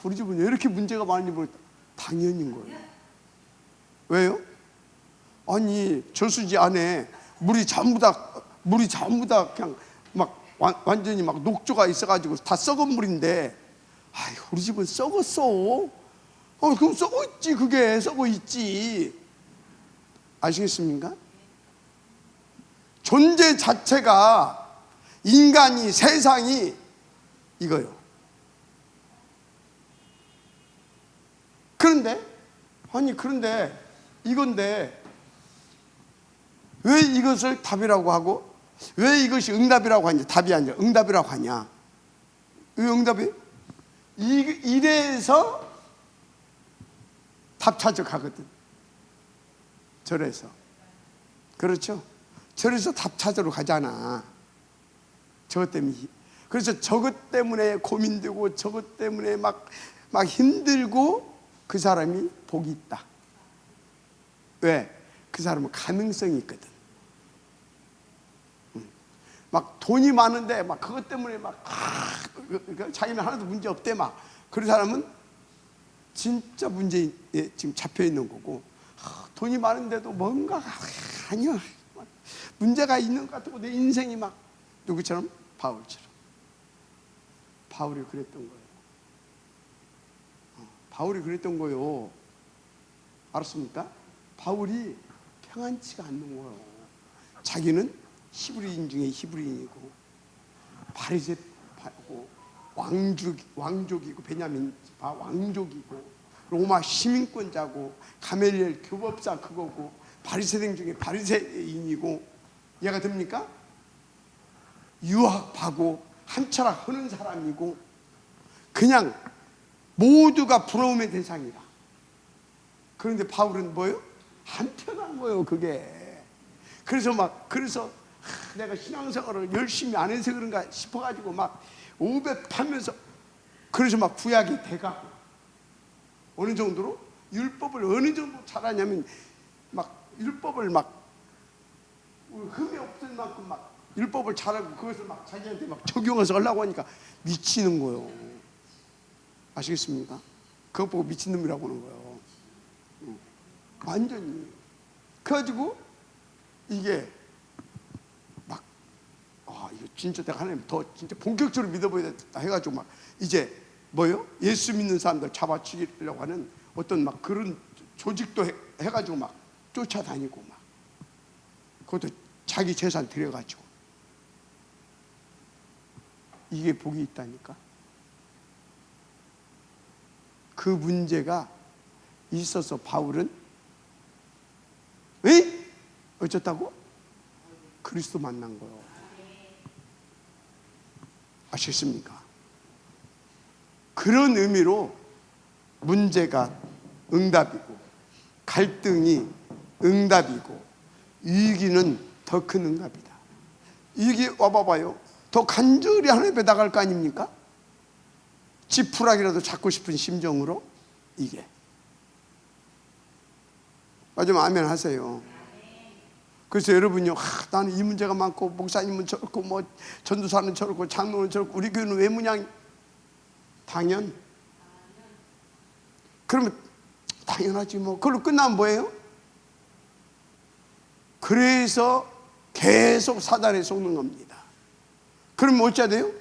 S1: 우리 집은 왜 이렇게 문제가 많은지 모르겠다. 당연인 거예요. 왜요? 아니 저수지 안에 물이 전부 다 그냥 막 완전히 막 녹조가 있어가지고 다 썩은 물인데, 우리 집은 썩었어. 그럼 썩어 있지. 그게 썩어 있지. 아시겠습니까? 존재 자체가, 인간이, 세상이 이거요. 그런데 이건데 왜 이것을 답이라고 하고, 왜 이것이 응답이라고 하냐, 답이 아니라 응답이라고 하냐. 왜 응답이? 이래서 답 찾아 가거든. 절에서. 그렇죠? 절에서 답 찾으러 가잖아. 저것 때문에. 그래서 저것 때문에 고민되고, 저것 때문에 막 힘들고, 그 사람이 복이 있다. 왜? 그 사람은 가능성이 있거든. 막 돈이 많은데 막 그것 때문에 자기는 하나도 문제 없대 막. 그런 사람은 진짜 문제에 지금 잡혀 있는 거고, 돈이 많은데도 뭔가가 아니야, 문제가 있는 것 같고, 내 인생이 막 누구처럼? 바울처럼. 바울이 그랬던 거예요. 바울이 그랬던 거예요. 알았습니까? 바울이 평안치가 않는 거예요. 자기는 히브리인 중에 히브리인이고, 바리새파고, 왕족이고, 베냐민 왕족이고, 로마 시민권자고, 가멜리엘 교법사 그거고, 바리새인 중에 바리새인이고, 이해가 됩니까? 유학하고 한철학 하는 사람이고, 그냥 모두가 부러움의 대상이다. 그런데 바울은 뭐예요? 한편한 거예요, 그게. 그래서 내가 신앙생활을 열심히 안 해서 그런가 싶어가지고 막 오백하면서, 그래서 막 구약이 돼가고, 어느 정도로 율법을 어느 정도 잘하냐면, 막 율법을 막 흠이 없을 만큼 막 율법을 잘하고, 그것을 막 자기한테 막 적용해서 하려고 하니까 미치는 거예요. 아시겠습니까? 그것 보고 미친놈이라고 하는 거예요. 완전히. 그래가지고 이게 막 이거 진짜 내가 하나님 더 진짜 본격적으로 믿어보야겠다 해가지고 막 이제 뭐요? 예수 믿는 사람들 잡아치려고 하는 어떤 막 그런 조직도 해가지고 막 쫓아다니고, 막 그것도 자기 재산 들여가지고. 이게 복이 있다니까. 그 문제가 있어서 바울은 왜? 어쩌다고? 그리스도 만난 거예요. 아시겠습니까? 그런 의미로 문제가 응답이고, 갈등이 응답이고, 위기는 더 큰 응답이다. 위기 와봐봐요. 더 간절히 하나님 앞에 나갈 거 아닙니까? 지푸라기라도 잡고 싶은 심정으로. 이게 좀 아멘 하세요. 그래서 여러분요, 나는 이 문제가 많고, 목사님은 저렇고, 뭐 전도사는 저렇고, 장로는 저렇고, 우리 교회는 왜 무냥? 당연. 그러면 당연하지 뭐. 그걸로 끝나면 뭐예요? 그래서 계속 사단에 속는 겁니다. 그럼 어찌해야 돼요?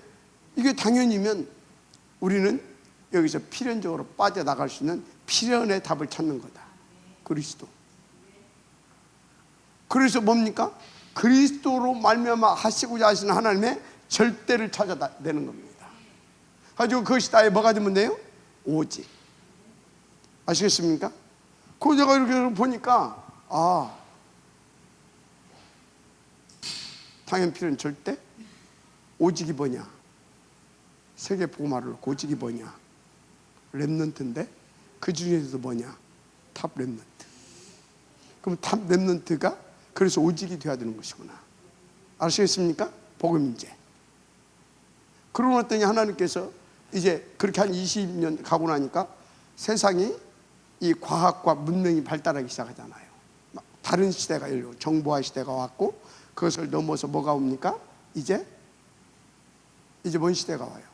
S1: 이게 당연이면 우리는 여기서 필연적으로 빠져나갈 수 있는 필연의 답을 찾는 거다. 그리스도. 그래서 뭡니까? 그리스도로 말미암아 하시고자 하시는 하나님의 절대를 찾아내는 겁니다. 가지고 그것이 나의 뭐가 되면 돼요? 오직. 아시겠습니까? 그 제가 이렇게 보니까 당연 필요는 절대, 오직이 뭐냐? 세계 복음화를 오직이 뭐냐? 렘넌트인데 그 중에서도 뭐냐? 탑 렘넌트. 그럼 탑 렘넌트가 그래서 오직이 되어야 되는 것이구나. 아시겠습니까? 복음인재. 그러고 났더니 하나님께서 이제 그렇게 한 20년 가고 나니까 세상이 이 과학과 문명이 발달하기 시작하잖아요. 다른 시대가 열리고 정보화 시대가 왔고 그것을 넘어서 뭐가 옵니까? 이제 뭔 시대가 와요?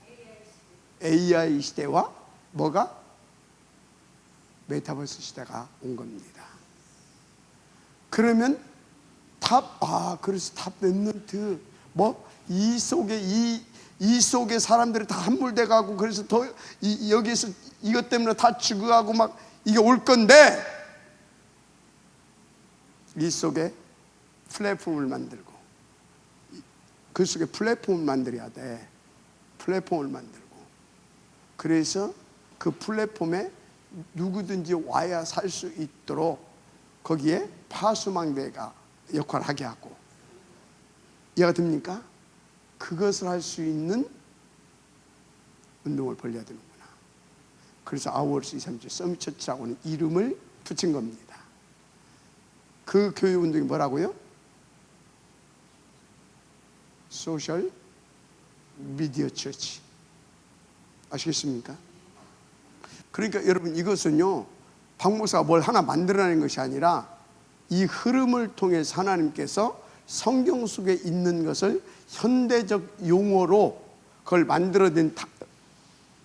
S1: AI 시대와 뭐가? 메타버스 시대가 온 겁니다. 그러면 그래서 탑 렘넌트 이 속에 사람들이 다 함몰돼 가고 그래서 여기에서 이것 때문에 다 죽어가고 막 이게 올 건데 이 속에 플랫폼을 만들고 그 속에 플랫폼을 만들어야 돼. 플랫폼을 만들고 그래서 그 플랫폼에 누구든지 와야 살 수 있도록 거기에 파수망대가 역할을 하게 하고 이해가 됩니까? 그것을 할 수 있는 운동을 벌여야 되는구나. 그래서 아워스 237 서밋처치라고는 이름을 붙인 겁니다. 그 교회 운동이 뭐라고요? 소셜 미디어 처치. 아시겠습니까? 그러니까 여러분 이것은요 박 목사가 뭘 하나 만들어내는 것이 아니라 이 흐름을 통해서 하나님께서 성경 속에 있는 것을 현대적 용어로 그걸 만들어낸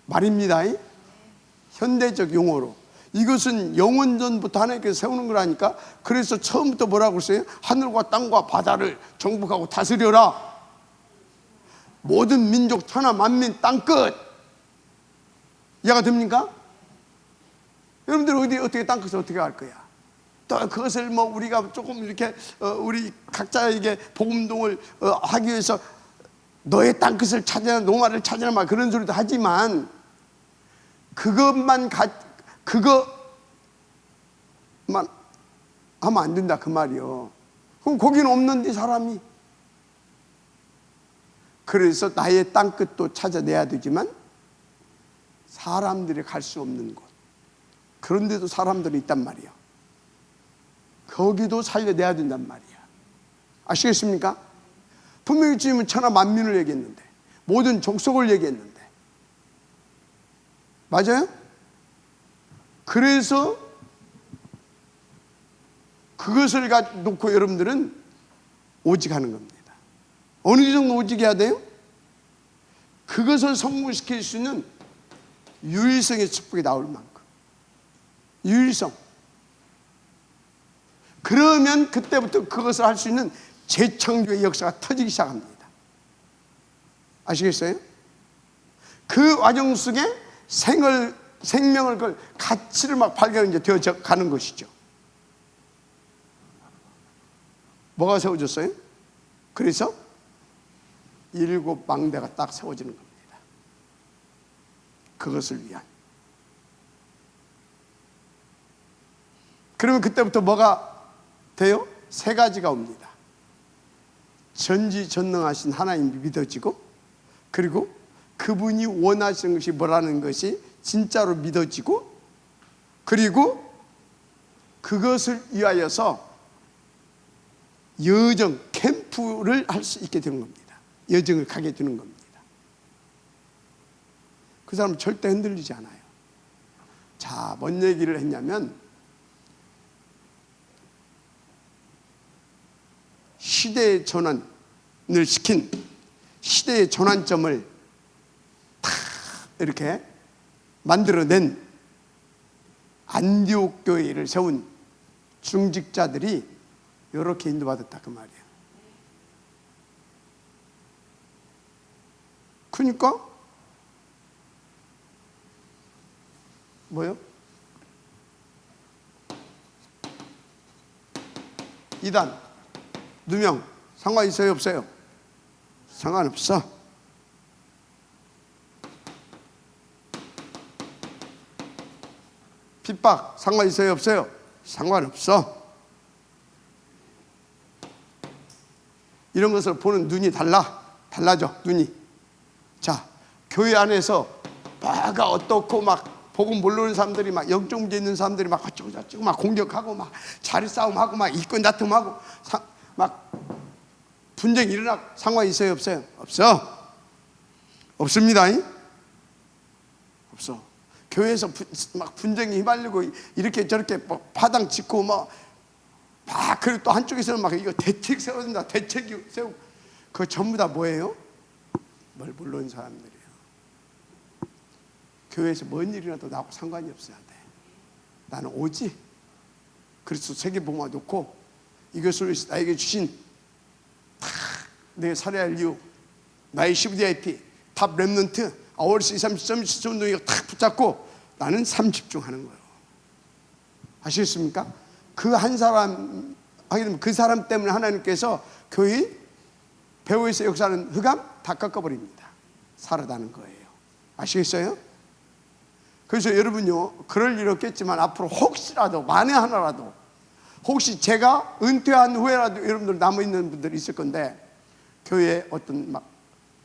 S1: 말입니다. 현대적 용어로. 이것은 영원전부터 하나님께서 세우는 거라니까. 그래서 처음부터 뭐라고 했어요? 하늘과 땅과 바다를 정복하고 다스려라. 모든 민족 천하 만민 땅끝. 이해가 됩니까? 여러분들 어떻게 땅끝을 어떻게 할 거야? 또 그것을 우리가 조금 이렇게 우리 각자에게 복음동을 하기 위해서 너의 땅끝을 찾아라, 농아를 찾아라 막 그런 소리도 하지만 그것만 하면 안 된다 그 말이요. 그럼 거기는 없는데 사람이. 그래서 나의 땅끝도 찾아내야 되지만 사람들이 갈 수 없는 곳, 그런데도 사람들이 있단 말이에요. 거기도 살려내야 된단 말이야. 아시겠습니까? 분명히 주님은 천하 만민을 얘기했는데 모든 족속을 얘기했는데 맞아요? 그래서 그것을 놓고 여러분들은 오직하는 겁니다. 어느 정도 오직해야 돼요? 그것을 성공시킬 수 있는 유일성의 축복이 나올 만큼. 유일성. 그러면 그때부터 그것을 할 수 있는 재창조의 역사가 터지기 시작합니다. 아시겠어요? 그 과정 속에 생명을 그 가치를 막 발견이 되어 가는 것이죠. 뭐가 세워졌어요? 그래서 7 망대가 딱 세워지는 겁니다. 그것을 위한. 그러면 그때부터 뭐가 돼요? 3가지가 옵니다. 전지전능하신 하나님이 믿어지고, 그리고 그분이 원하시는 것이 뭐라는 것이 진짜로 믿어지고, 그리고 그것을 위하여서 여정, 캠프를 할 수 있게 되는 겁니다. 여정을 가게 되는 겁니다. 그 사람은 절대 흔들리지 않아요. 자, 뭔 얘기를 했냐면 시대의 전환을 시킨 시대의 전환점을 다 이렇게 만들어낸 안디옥 교회를 세운 중직자들이 이렇게 인도받았다 그 말이에요. 그러니까 뭐요? 이단, 누명 상관 있어요 없어요? 상관없어. 핍박 상관 있어요 없어요? 상관없어. 이런 것을 보는 눈이 달라져 눈이. 자, 교회 안에서 뭐가 어떻고 막 복음 모르는 사람들이 막 영적 문제 있는 사람들이 막 어쩌고 저쩌고 막 공격하고 막 자리 싸움하고 막 이권 다툼하고 막 분쟁이 일어나 상관 있어요 없어요? 없어. 없습니다. 없어. 교회에서 막 분쟁이 휘말리고 이렇게 저렇게 뭐 파당 짓고 막 그리고 또 한쪽에서는 막 이거 대책 세워준다 대책 세우고 그거 전부 다 뭐예요? 뭘 모르는 사람들이에요. 교회에서 뭔 일이 나도 나하고 상관이 없어야 돼. 나는 오직 그리스도 세계복음화 놓고 이것을 나에게 주신 내 살아야 이유 나의 CVDIP 탑 렘넌트 아워스 2030 운동이 탁 붙잡고 나는 삶 집중하는 거예요. 아시겠습니까? 그 한 사람 하게 되면 그 사람 때문에 하나님께서 교회 배후에서 역사하는 흑암 다 꺾어버립니다. 살아나는 거예요. 아시겠어요? 그래서 여러분요 그럴 일 없겠지만 앞으로 혹시라도 만에 하나라도 혹시 제가 은퇴한 후에라도 여러분들 남아있는 분들이 있을 건데 교회에 어떤 막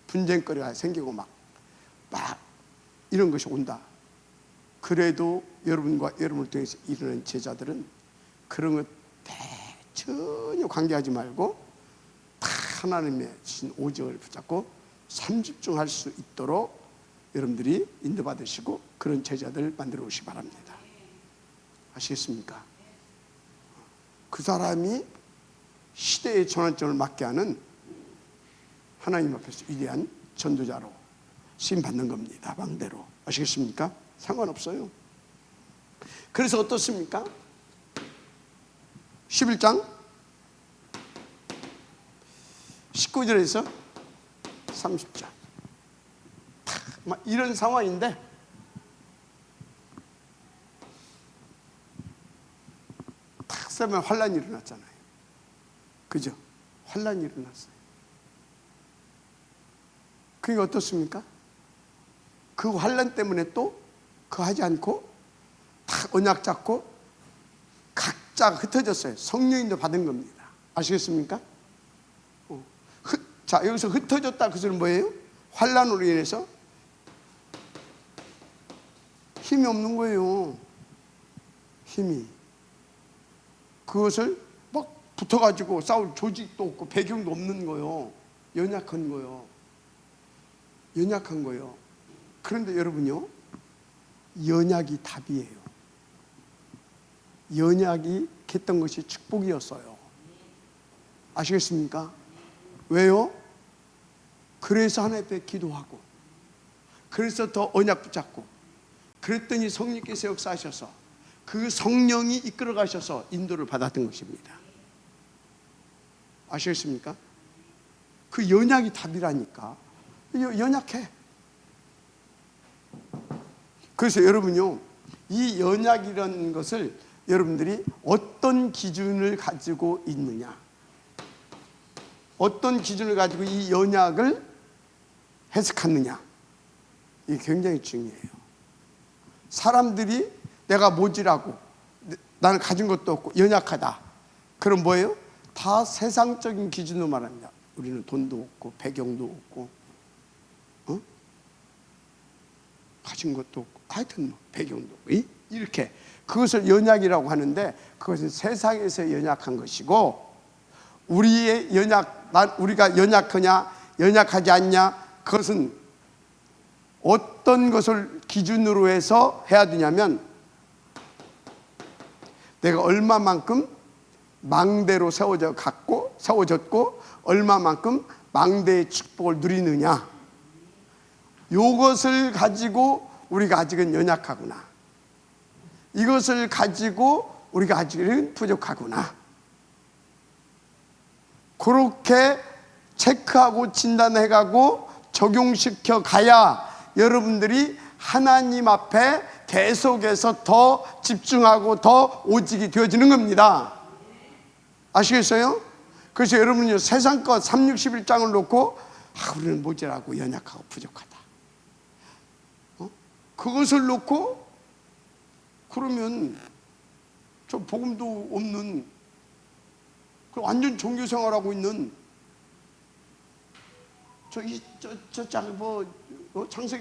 S1: 분쟁거리가 생기고 막 이런 것이 온다. 그래도 여러분과 여러분을 통해서 이르는 제자들은 그런 것 전혀 관계하지 말고 다 하나님의 주신 오직을 붙잡고 삼집중할 수 있도록 여러분들이 인도받으시고 그런 제자들 만들어 오시기 바랍니다. 아시겠습니까? 그 사람이 시대의 전환점을 맞게 하는 하나님 앞에서 위대한 전도자로 쓰임받는 겁니다. 방대로. 아시겠습니까? 상관없어요. 그래서 어떻습니까? 11장 19절에서 30절 막 이런 상황인데 탁 쓰면 환란이 일어났잖아요. 그죠? 환란이 일어났어요. 그게 어떻습니까? 그 환란 때문에 또 그거 하지 않고 다 언약 잡고 각자 흩어졌어요. 성령님도 받은 겁니다. 아시겠습니까? 자, 여기서 흩어졌다 그 소리는 뭐예요? 환란으로 인해서 힘이 없는 거예요. 힘이. 그것을 막 붙어가지고 싸울 조직도 없고 배경도 없는 거예요. 연약한 거예요. 연약한 거예요. 그런데 여러분요, 연약이 답이에요. 연약이 했던 것이 축복이었어요. 아시겠습니까? 왜요? 그래서 하나님 앞에 기도하고 그래서 더 언약 붙잡고 그랬더니 성령께서 역사하셔서 그 성령이 이끌어 가셔서 인도를 받았던 것입니다. 아시겠습니까? 그 연약이 답이라니까. 연약해. 그래서 여러분요, 이 연약이라는 것을 여러분들이 어떤 기준을 가지고 있느냐, 어떤 기준을 가지고 이 연약을 해석하느냐, 이게 굉장히 중요해요. 사람들이 내가 모질하고 나는 가진 것도 없고 연약하다. 그럼 뭐예요? 다 세상적인 기준으로 말합니다. 우리는 돈도 없고 배경도 없고 가진 것도 없고 하여튼 뭐 배경도 없고 이렇게 그것을 연약이라고 하는데 그것은 세상에서 연약한 것이고 우리의 우리가 연약하냐 연약하지 않냐 그것은 어떤 것을 기준으로 해서 해야 되냐면 내가 얼마만큼 망대로 세워졌고 얼마만큼 망대의 축복을 누리느냐 이것을 가지고 우리가 아직은 연약하구나 이것을 가지고 우리가 아직은 부족하구나 그렇게 체크하고 진단해가고 적용시켜 가야 여러분들이 하나님 앞에 계속해서 더 집중하고 더 오직이 되어지는 겁니다. 아시겠어요? 그래서 여러분요, 세상 것 361장을 놓고 우리는 모자라고 연약하고 부족하다, 그것을 놓고 그러면 저 복음도 없는 완전 종교 생활하고 있는 창세기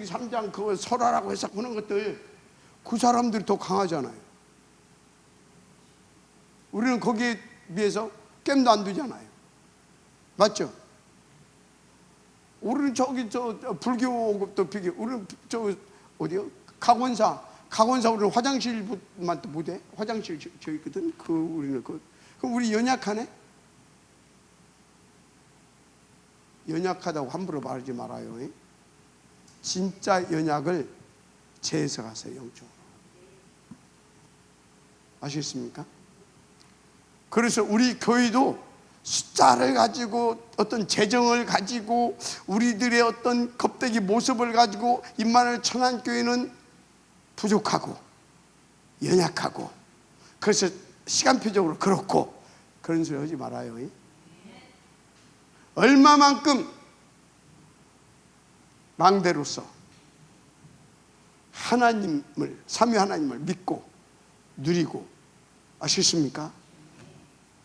S1: 3장 그거 설화라고 해서 그런 것들, 그 사람들이 더 강하잖아요. 우리는 거기에 비해서 겜도 안 두잖아요. 맞죠? 우리는 불교도 비교, 우리는 어디요? 각원사 우리는 화장실만 또 못해. 화장실 저 있거든. 우리는 그럼 우리 연약하네. 연약하다고 함부로 말하지 말아요. 진짜 연약을 재해석하세요, 영적으로. 아시겠습니까? 그래서 우리 교회도 숫자를 가지고, 어떤 재정을 가지고, 우리들의 어떤 겁대기 모습을 가지고 임만을 청한 교회는 부족하고 연약하고, 그래서 시간표적으로 그렇고 그런 소리 하지 말아요. 얼마만큼 망대로서 하나님을, 삼위 하나님을 믿고 누리고, 아시겠습니까?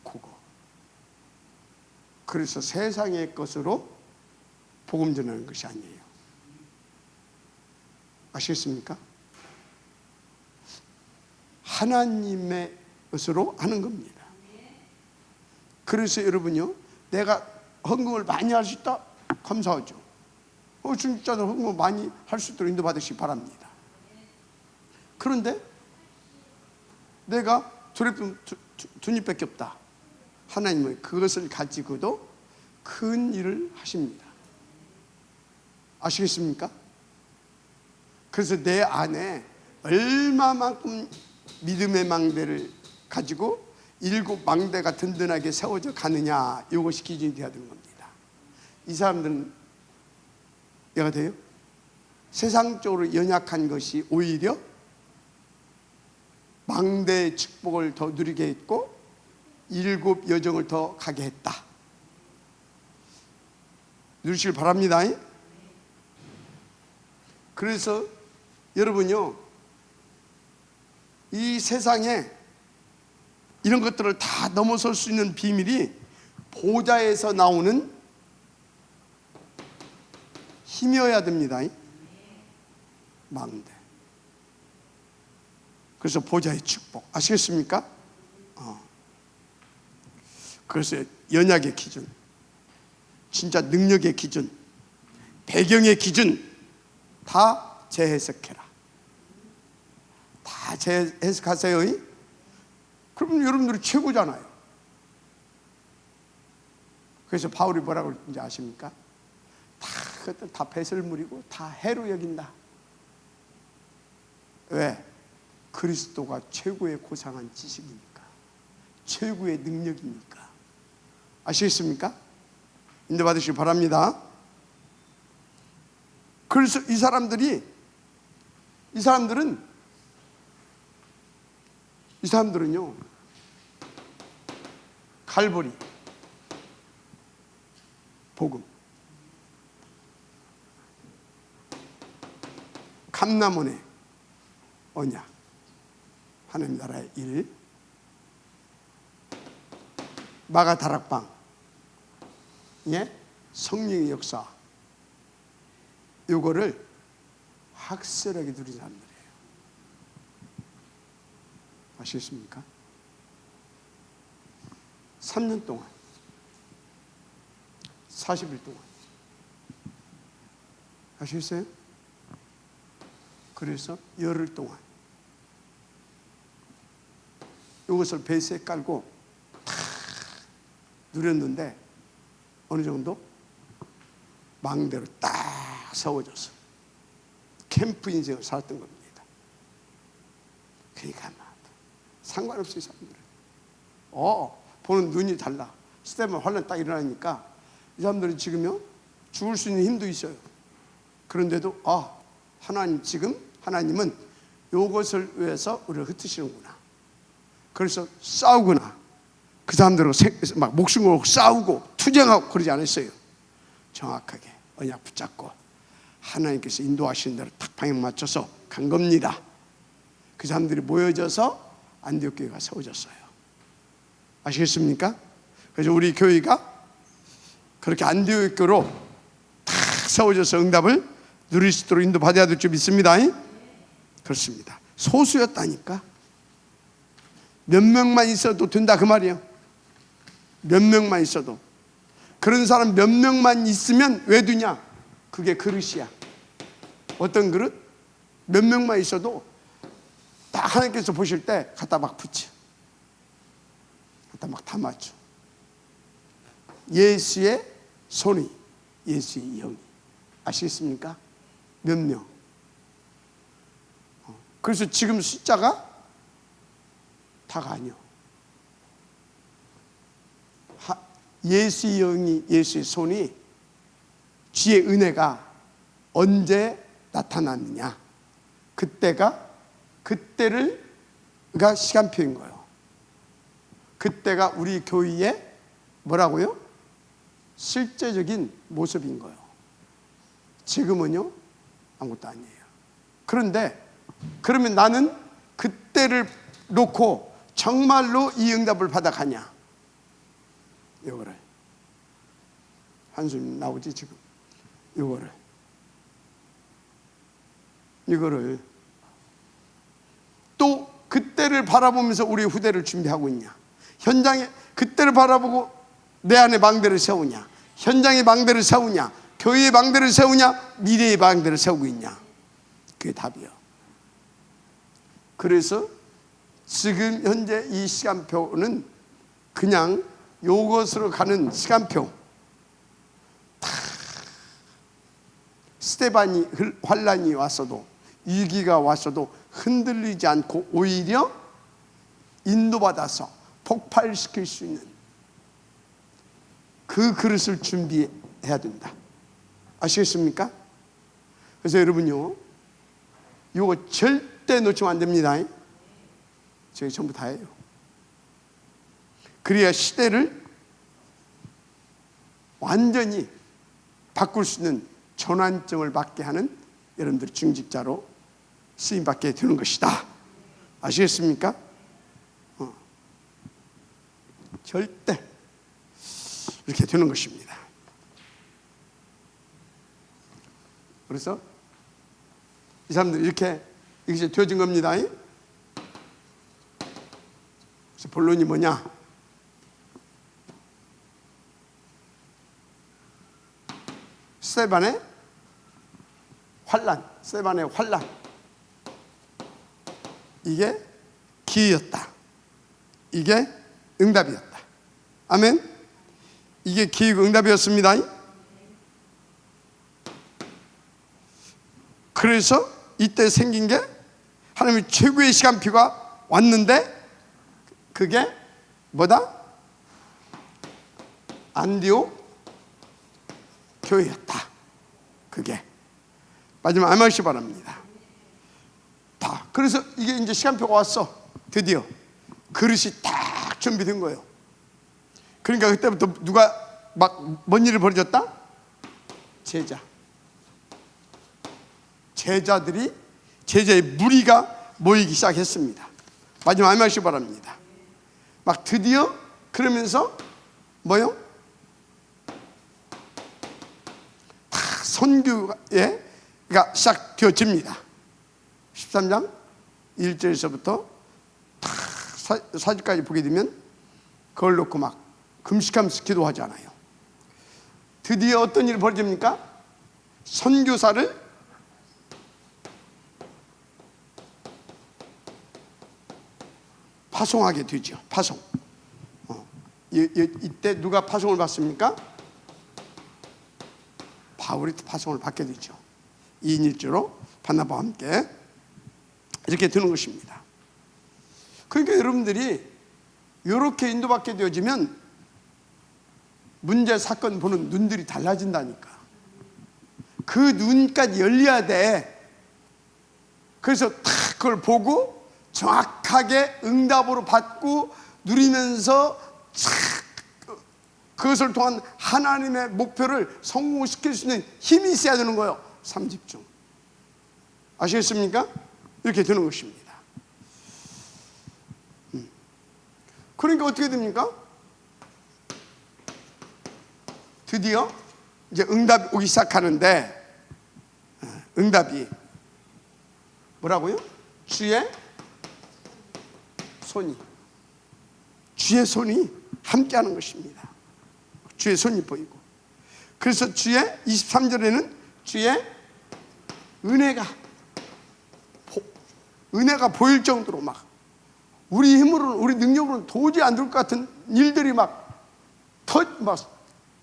S1: 그거. 그래서 세상의 것으로 복음 전하는 것이 아니에요. 아시겠습니까? 하나님의 것으로 하는 겁니다. 그래서 여러분요, 내가 헌금을 많이 할 수 있다? 감사하죠. 중직자들 헌금을 많이 할 수 있도록 인도받으시기 바랍니다. 그런데 내가 두 입밖에 없다. 하나님은 그것을 가지고도 큰 일을 하십니다. 아시겠습니까? 그래서 내 안에 얼마만큼 믿음의 망대를 가지고 7 망대가 든든하게 세워져 가느냐, 이것이 기준이 되어야 되는 겁니다. 이 사람들은 얘가 돼요? 세상적으로 연약한 것이 오히려 망대의 축복을 더 누리게 했고 7 여정을 더 가게 했다. 누리시길 바랍니다. 그래서 여러분요, 이 세상에 이런 것들을 다 넘어설 수 있는 비밀이 보좌에서 나오는 힘이어야 됩니다. 망대. 그래서 보좌의 축복. 아시겠습니까? 그래서 연약의 기준, 진짜 능력의 기준, 배경의 기준 다 재해석해라. 다 재해석하세요. 그러면 여러분들이 최고잖아요. 그래서 바울이 뭐라고 그랬는지 아십니까? 그것들 다 배설물이고 다 해로 여긴다. 왜? 그리스도가 최고의 고상한 지식이니까, 최고의 능력이니까. 아시겠습니까? 인도받으시기 바랍니다. 그래서 이 사람들은요, 갈보리 복음, 감람원의 언약, 하나님 나라의 일, 마가다락방, 성령의 역사, 요거를 확실하게 누린 사람들이에요. 아시겠습니까? 3년 동안, 40일 동안. 아시겠어요? 그래서 열흘 동안 이것을 배수에 깔고 탁 누렸는데 어느 정도? 망대로 딱 세워져서 캠프 인생을 살았던 겁니다. 그러니까 상관없어요, 사람들은. 보는 눈이 달라. 스테반 환란 딱 일어나니까 이 사람들은 지금요, 죽을 수 있는 힘도 있어요. 그런데도 하나님은 이것을 위해서 우리를 흩으시는구나. 그래서 싸우거나 그 사람들하고 막 목숨 걸고 싸우고 투쟁하고 그러지 않았어요. 정확하게 언약 붙잡고 하나님께서 인도하시는 대로 딱 방향 맞춰서 간 겁니다. 그 사람들이 모여져서 안디옥 교회가 세워졌어요. 아시겠습니까? 그래서 우리 교회가 그렇게 안디옥 교회로 탁 세워져서 응답을 누릴 수 있도록 인도받아야 될 줄 믿습니다. 그렇습니다. 소수였다니까. 몇 명만 있어도 된다 그 말이에요. 몇 명만 있어도. 그런 사람 몇 명만 있으면 왜 두냐? 그게 그릇이야. 어떤 그릇? 몇 명만 있어도 딱 하나님께서 보실 때 갖다 막 붙여. 갖다 막 담아줘. 예수의 손이, 예수의 영이. 아시겠습니까? 몇 명. 그래서 지금 숫자가 다가 아니요. 예수의 영이, 예수의 손이, 주의 은혜가 언제 나타났느냐? 그때가 시간표인 거예요. 그때가 우리 교회의 뭐라고요? 실제적인 모습인 거예요. 지금은요? 아무것도 아니에요. 그런데 그러면 나는 그때를 놓고 정말로 이 응답을 받아가냐? 이거를 한숨 나오지 지금. 이거를 또 그때를 바라보면서 우리 후대를 준비하고 있냐? 현장에 그때를 바라보고 내 안에 망대를 세우냐? 현장의 망대를 세우냐? 교회의 망대를 세우냐? 미래의 망대를 세우고 있냐? 그게 답이요. 그래서 지금 현재 이 시간표는 그냥 요것으로 가는 시간표. 스데반이 환란이 왔어도 위기가 왔어도 흔들리지 않고 오히려 인도받아서 폭발시킬 수 있는 그 그릇을 준비해야 된다. 아시겠습니까? 그래서 여러분요, 이거 절대 놓치면 안 됩니다. 저희 전부 다예요. 그래야 시대를 완전히 바꿀 수 있는 전환점을 받게 하는 여러분들 중직자로 쓰임받게 되는 것이다. 아시겠습니까? 절대 이렇게 되는 것입니다. 그래서 이 사람들 이렇게 이것이 되어진 겁니다. 그래서 본론이 뭐냐? 스데반의 환란. 이게 기회였다. 이게 응답이었다. 아멘. 이게 기회고 응답이었습니다. 그래서 이때 생긴 게 하나님의 최고의 시간표가 왔는데 그게 뭐다? 안디옥 교회였다. 그게 마지막 아멘시 바랍니다. 다. 그래서 이게 이제 시간표가 왔어. 드디어 그릇이 딱 준비된 거예요. 그러니까 그때부터 누가 막 뭔 일을 벌여졌다? 제자의 무리가 모이기 시작했습니다. 마지막 아멘시 바랍니다. 막 드디어 그러면서 뭐요? 선교가 시작되어집니다. 13장 1절에서부터 다 4절까지 보게 되면 그걸 놓고 막 금식하면서 기도하잖아요. 드디어 어떤 일이 벌어집니까? 선교사를 파송하게 되죠. 파송. 이때 누가 파송을 받습니까? 바울이 파송을 받게 되죠. 2인 1조로 바나바와 함께 이렇게 되는 것입니다. 그러니까 여러분들이 이렇게 인도받게 되어지면 문제 사건 보는 눈들이 달라진다니까. 그 눈까지 열려야 돼. 그래서 탁 그걸 보고 정확하게 응답으로 받고 누리면서 그것을 통한 하나님의 목표를 성공시킬 수 있는 힘이 있어야 되는 거예요. 삼집중. 아시겠습니까? 이렇게 되는 것입니다. 그러니까 어떻게 됩니까? 드디어 이제 응답이 오기 시작하는데, 응답이 뭐라고요? 주의 손이 함께하는 것입니다. 주의 손이 보이고, 그래서 주의 23절에는 주의 은혜가 보일 정도로 막 우리 힘으로는, 우리 능력으로는 도저히 안 될 것 같은 일들이 막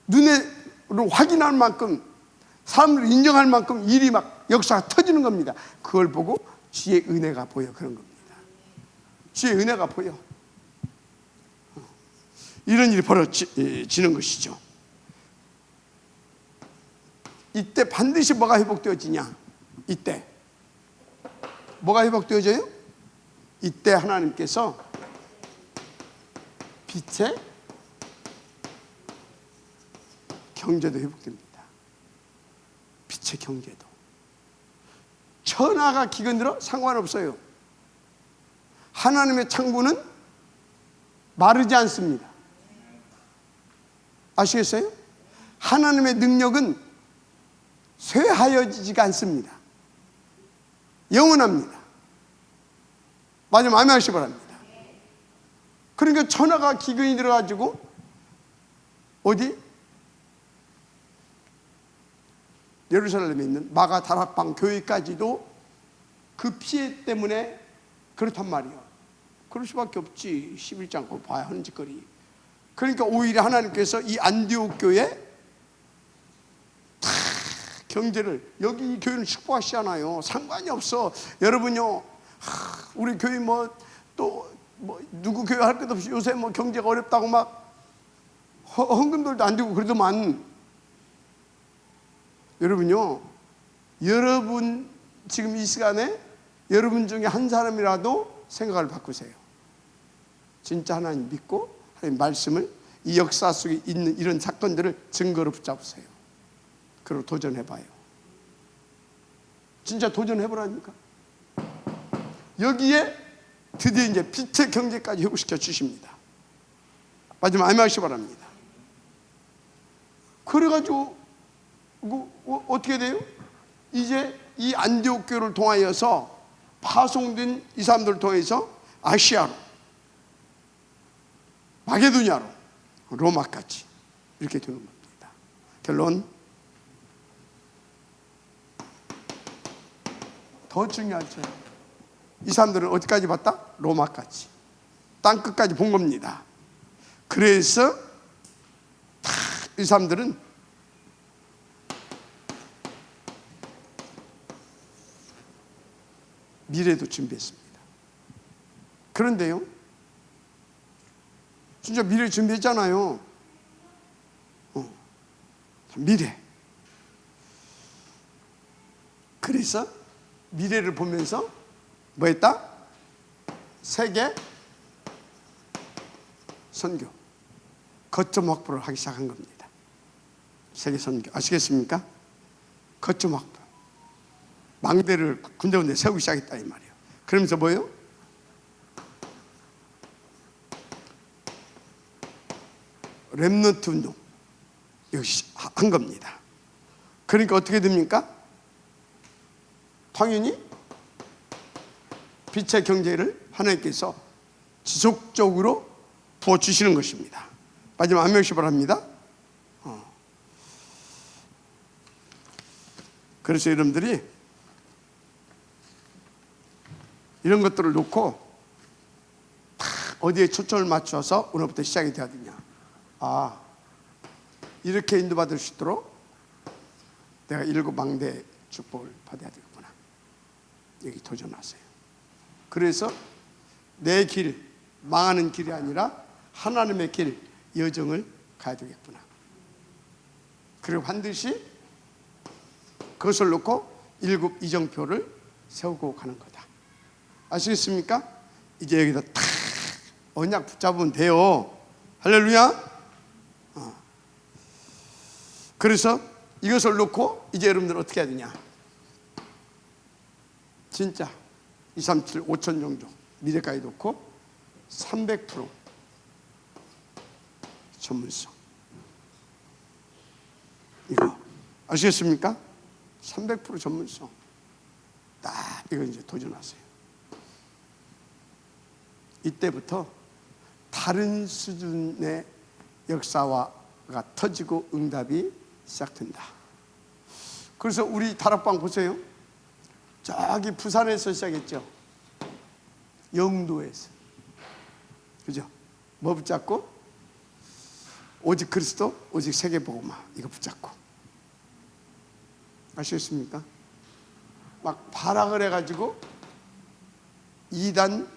S1: 눈으로 확인할 만큼, 사람들이 인정할 만큼 일이 막 역사가 터지는 겁니다. 그걸 보고 주의 은혜가 보여. 그런 겁니다. 주의 은혜가 보여. 이런 일이 벌어지는 것이죠. 이때 반드시 뭐가 회복되어지냐? 이때 뭐가 회복되어져요? 이때 하나님께서 빛의 경제도 회복됩니다. 빛의 경제도. 천하가 기근들어 상관없어요. 하나님의 창고는 마르지 않습니다. 아시겠어요? 하나님의 능력은 쇠하여지지가 않습니다. 영원합니다. 마지막 아멘 하시기 바랍니다. 그러니까 천하가 기근이 들어가지고 어디? 예루살렘에 있는 마가 다락방 교회까지도 그 피해 때문에 그렇단 말이야. 그럴 수밖에 없지. 11장 걸 봐야 하는 짓거리. 그러니까 오히려 하나님께서 이 안디옥 교회 다 경제를, 여기 이 교회는 축복하시잖아요. 상관이 없어. 여러분요, 우리 교회 누구 교회 할 것 없이 요새 경제가 어렵다고 막 헌금들도 안 되고 그러더만, 여러분요, 여러분 지금 이 시간에 여러분 중에 한 사람이라도 생각을 바꾸세요. 진짜 하나님 믿고 하나님 말씀을, 이 역사 속에 있는 이런 사건들을 증거로 붙잡으세요. 그리고 도전해봐요. 진짜 도전해보라니까. 여기에 드디어 이제 빛의 경제까지 회복시켜 주십니다. 마지막 아멘 하시기 바랍니다. 그래가지고 어떻게 돼요? 이제 이 안디옥 교회를 통하여서 파송된 이 사람들을 통해서 아시아로, 마게도냐로, 로마까지 이렇게 되는 겁니다. 결론, 더 중요하죠. 이 사람들은 어디까지 봤다? 로마까지, 땅끝까지 본 겁니다. 그래서 이 사람들은 미래도 준비했습니다. 그런데요, 진짜 미래 준비했잖아요. 미래. 그래서 미래를 보면서 뭐 했다? 세계 선교, 거점 확보를 하기 시작한 겁니다. 세계 선교. 아시겠습니까? 거점 확보. 망대를 군데군데 세우기 시작했다 이 말이에요. 그러면서 뭐예요? 렘넌트 운동 역시 한 겁니다. 그러니까 어떻게 됩니까? 당연히 빛의 경제를 하나님께서 지속적으로 부어주시는 것입니다. 마지막 한 명씩 바랍니다. 그래서 여러분들이 이런 것들을 놓고 다 어디에 초점을 맞춰서 오늘부터 시작이 돼야 되냐. 이렇게 인도받을 수 있도록 내가 7 망대 축복을 받아야 되겠구나. 여기 도전하세요. 그래서 내 길, 망하는 길이 아니라 하나님의 길, 여정을 가야 되겠구나. 그리고 반드시 그것을 놓고 7 이정표를 세우고 가는 거다. 아시겠습니까? 이제 여기다 탁 언약 붙잡으면 돼요. 할렐루야. 그래서 이것을 놓고 이제 여러분들 어떻게 해야 되냐? 진짜 2, 3, 7, 5천 정도 미래까지 놓고 300% 전문성. 이거 아시겠습니까? 300% 전문성. 딱 이거 이제 도전하세요. 이때부터 다른 수준의 역사가 터지고 응답이 시작된다. 그래서 우리 다락방 보세요. 저기 부산에서 시작했죠. 영도에서. 그죠? 뭐 붙잡고? 오직 그리스도, 오직 세계복음화. 이거 붙잡고. 아시겠습니까? 막 발악을 해가지고 이단으로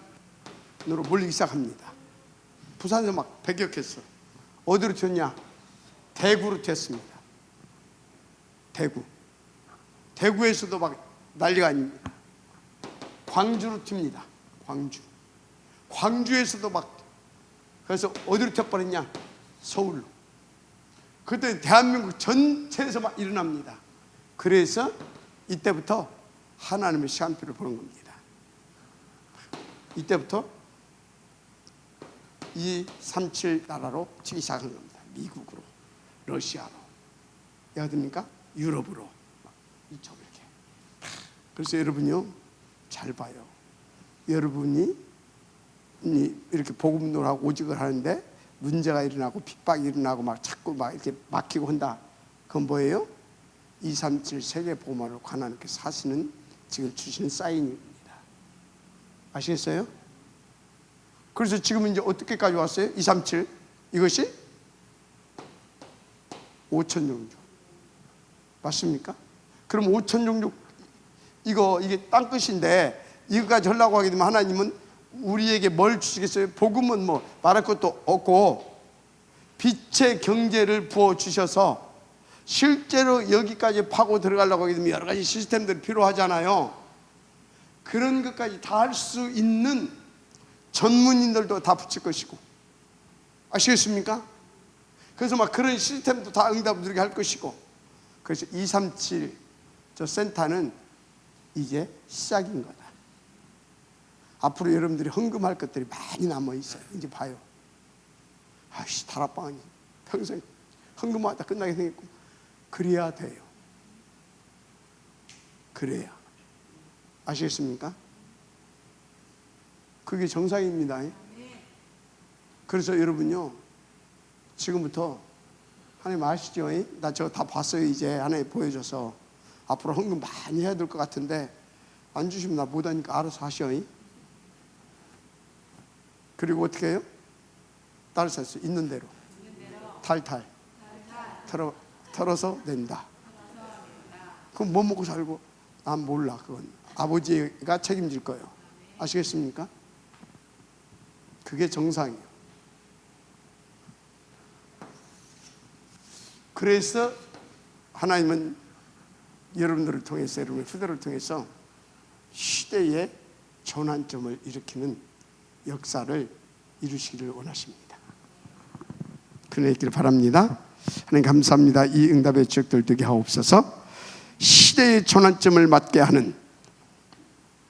S1: 몰리기 시작합니다. 부산에서 막 배격했어. 어디로 튀었냐? 대구로 튀었습니다. 대구에서도 막 난리가 아닙니다. 광주로 튑니다. 광주에서도 막. 그래서 어디로 튀어버렸냐? 서울로. 그때 대한민국 전체에서 막 일어납니다. 그래서 이때부터 하나님의 시간표를 보는 겁니다. 이때부터 2, 3, 7 나라로 치기 시작한 겁니다. 미국으로, 러시아로, 어딥니까? 유럽으로 이쪽으로 이렇게. 그래서 여러분이요, 잘 봐요. 여러분이 이렇게 복음을 하고 오직을 하는데 문제가 일어나고 핍박이 일어나고 막 자꾸 막 이렇게 막히고 한다. 그건 뭐예요? 2, 3, 7 세계 복음화를 하나님께서 하시는, 지금 주시는 사인입니다. 아시겠어요? 그래서 지금 이제 어떻게까지 왔어요? 2, 3, 7 이것이 5천 종족 맞습니까? 그럼 5천 종족 이게 땅끝인데 이거까지 하려고 하게 되면 하나님은 우리에게 뭘 주시겠어요? 복음은 뭐 말할 것도 없고 빛의 경제를 부어주셔서 실제로 여기까지 파고 들어가려고 하게 되면 여러 가지 시스템들이 필요하잖아요. 그런 것까지 다 할 수 있는 전문인들도 다 붙일 것이고, 아시겠습니까? 그래서 막 그런 시스템도 다 응답을 드리게 할 것이고, 그래서 237 저 센터는 이제 시작인 거다. 앞으로 여러분들이 헌금할 것들이 많이 남아 있어요. 이제 봐요. 아이씨, 다락방이 평생 헌금하다 끝나게 생겼고, 그래야 돼요. 그래야. 아시겠습니까? 그게 정상입니다. 그래서 여러분요, 지금부터 하나님 아시죠? 나 저거 다 봤어요. 이제 하나님 보여줘서 앞으로 헌금 많이 해야 될 것 같은데 안 주시면 나 못하니까 알아서 하셔. 그리고 어떻게 해요? 따라서 했어요. 있는 대로 탈탈 털어서 낸다. 그럼 뭐 먹고 살고? 난 몰라. 그건 아버지가 책임질 거예요. 아시겠습니까? 그게 정상이에요. 그래서 하나님은 여러분들을 통해서, 여러분의 후대를 통해서 시대의 전환점을 일으키는 역사를 이루시기를 원하십니다. 그는 있기를 바랍니다. 하나님 감사합니다. 이 응답의 지역들 되게 하옵소서. 시대의 전환점을 맞게 하는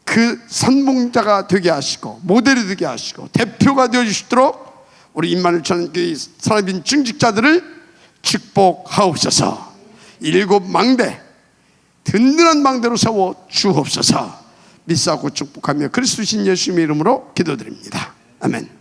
S1: 그 선봉자가 되게 하시고 모델이 되게 하시고 대표가 되어주시도록 우리 임마누엘 전환교회 산업인 중직자들을 축복하옵소서. 7 망대 든든한 망대로 세워 주옵소서. 믿사오고 축복하며 그리스도 신 예수님의 이름으로 기도드립니다. 아멘.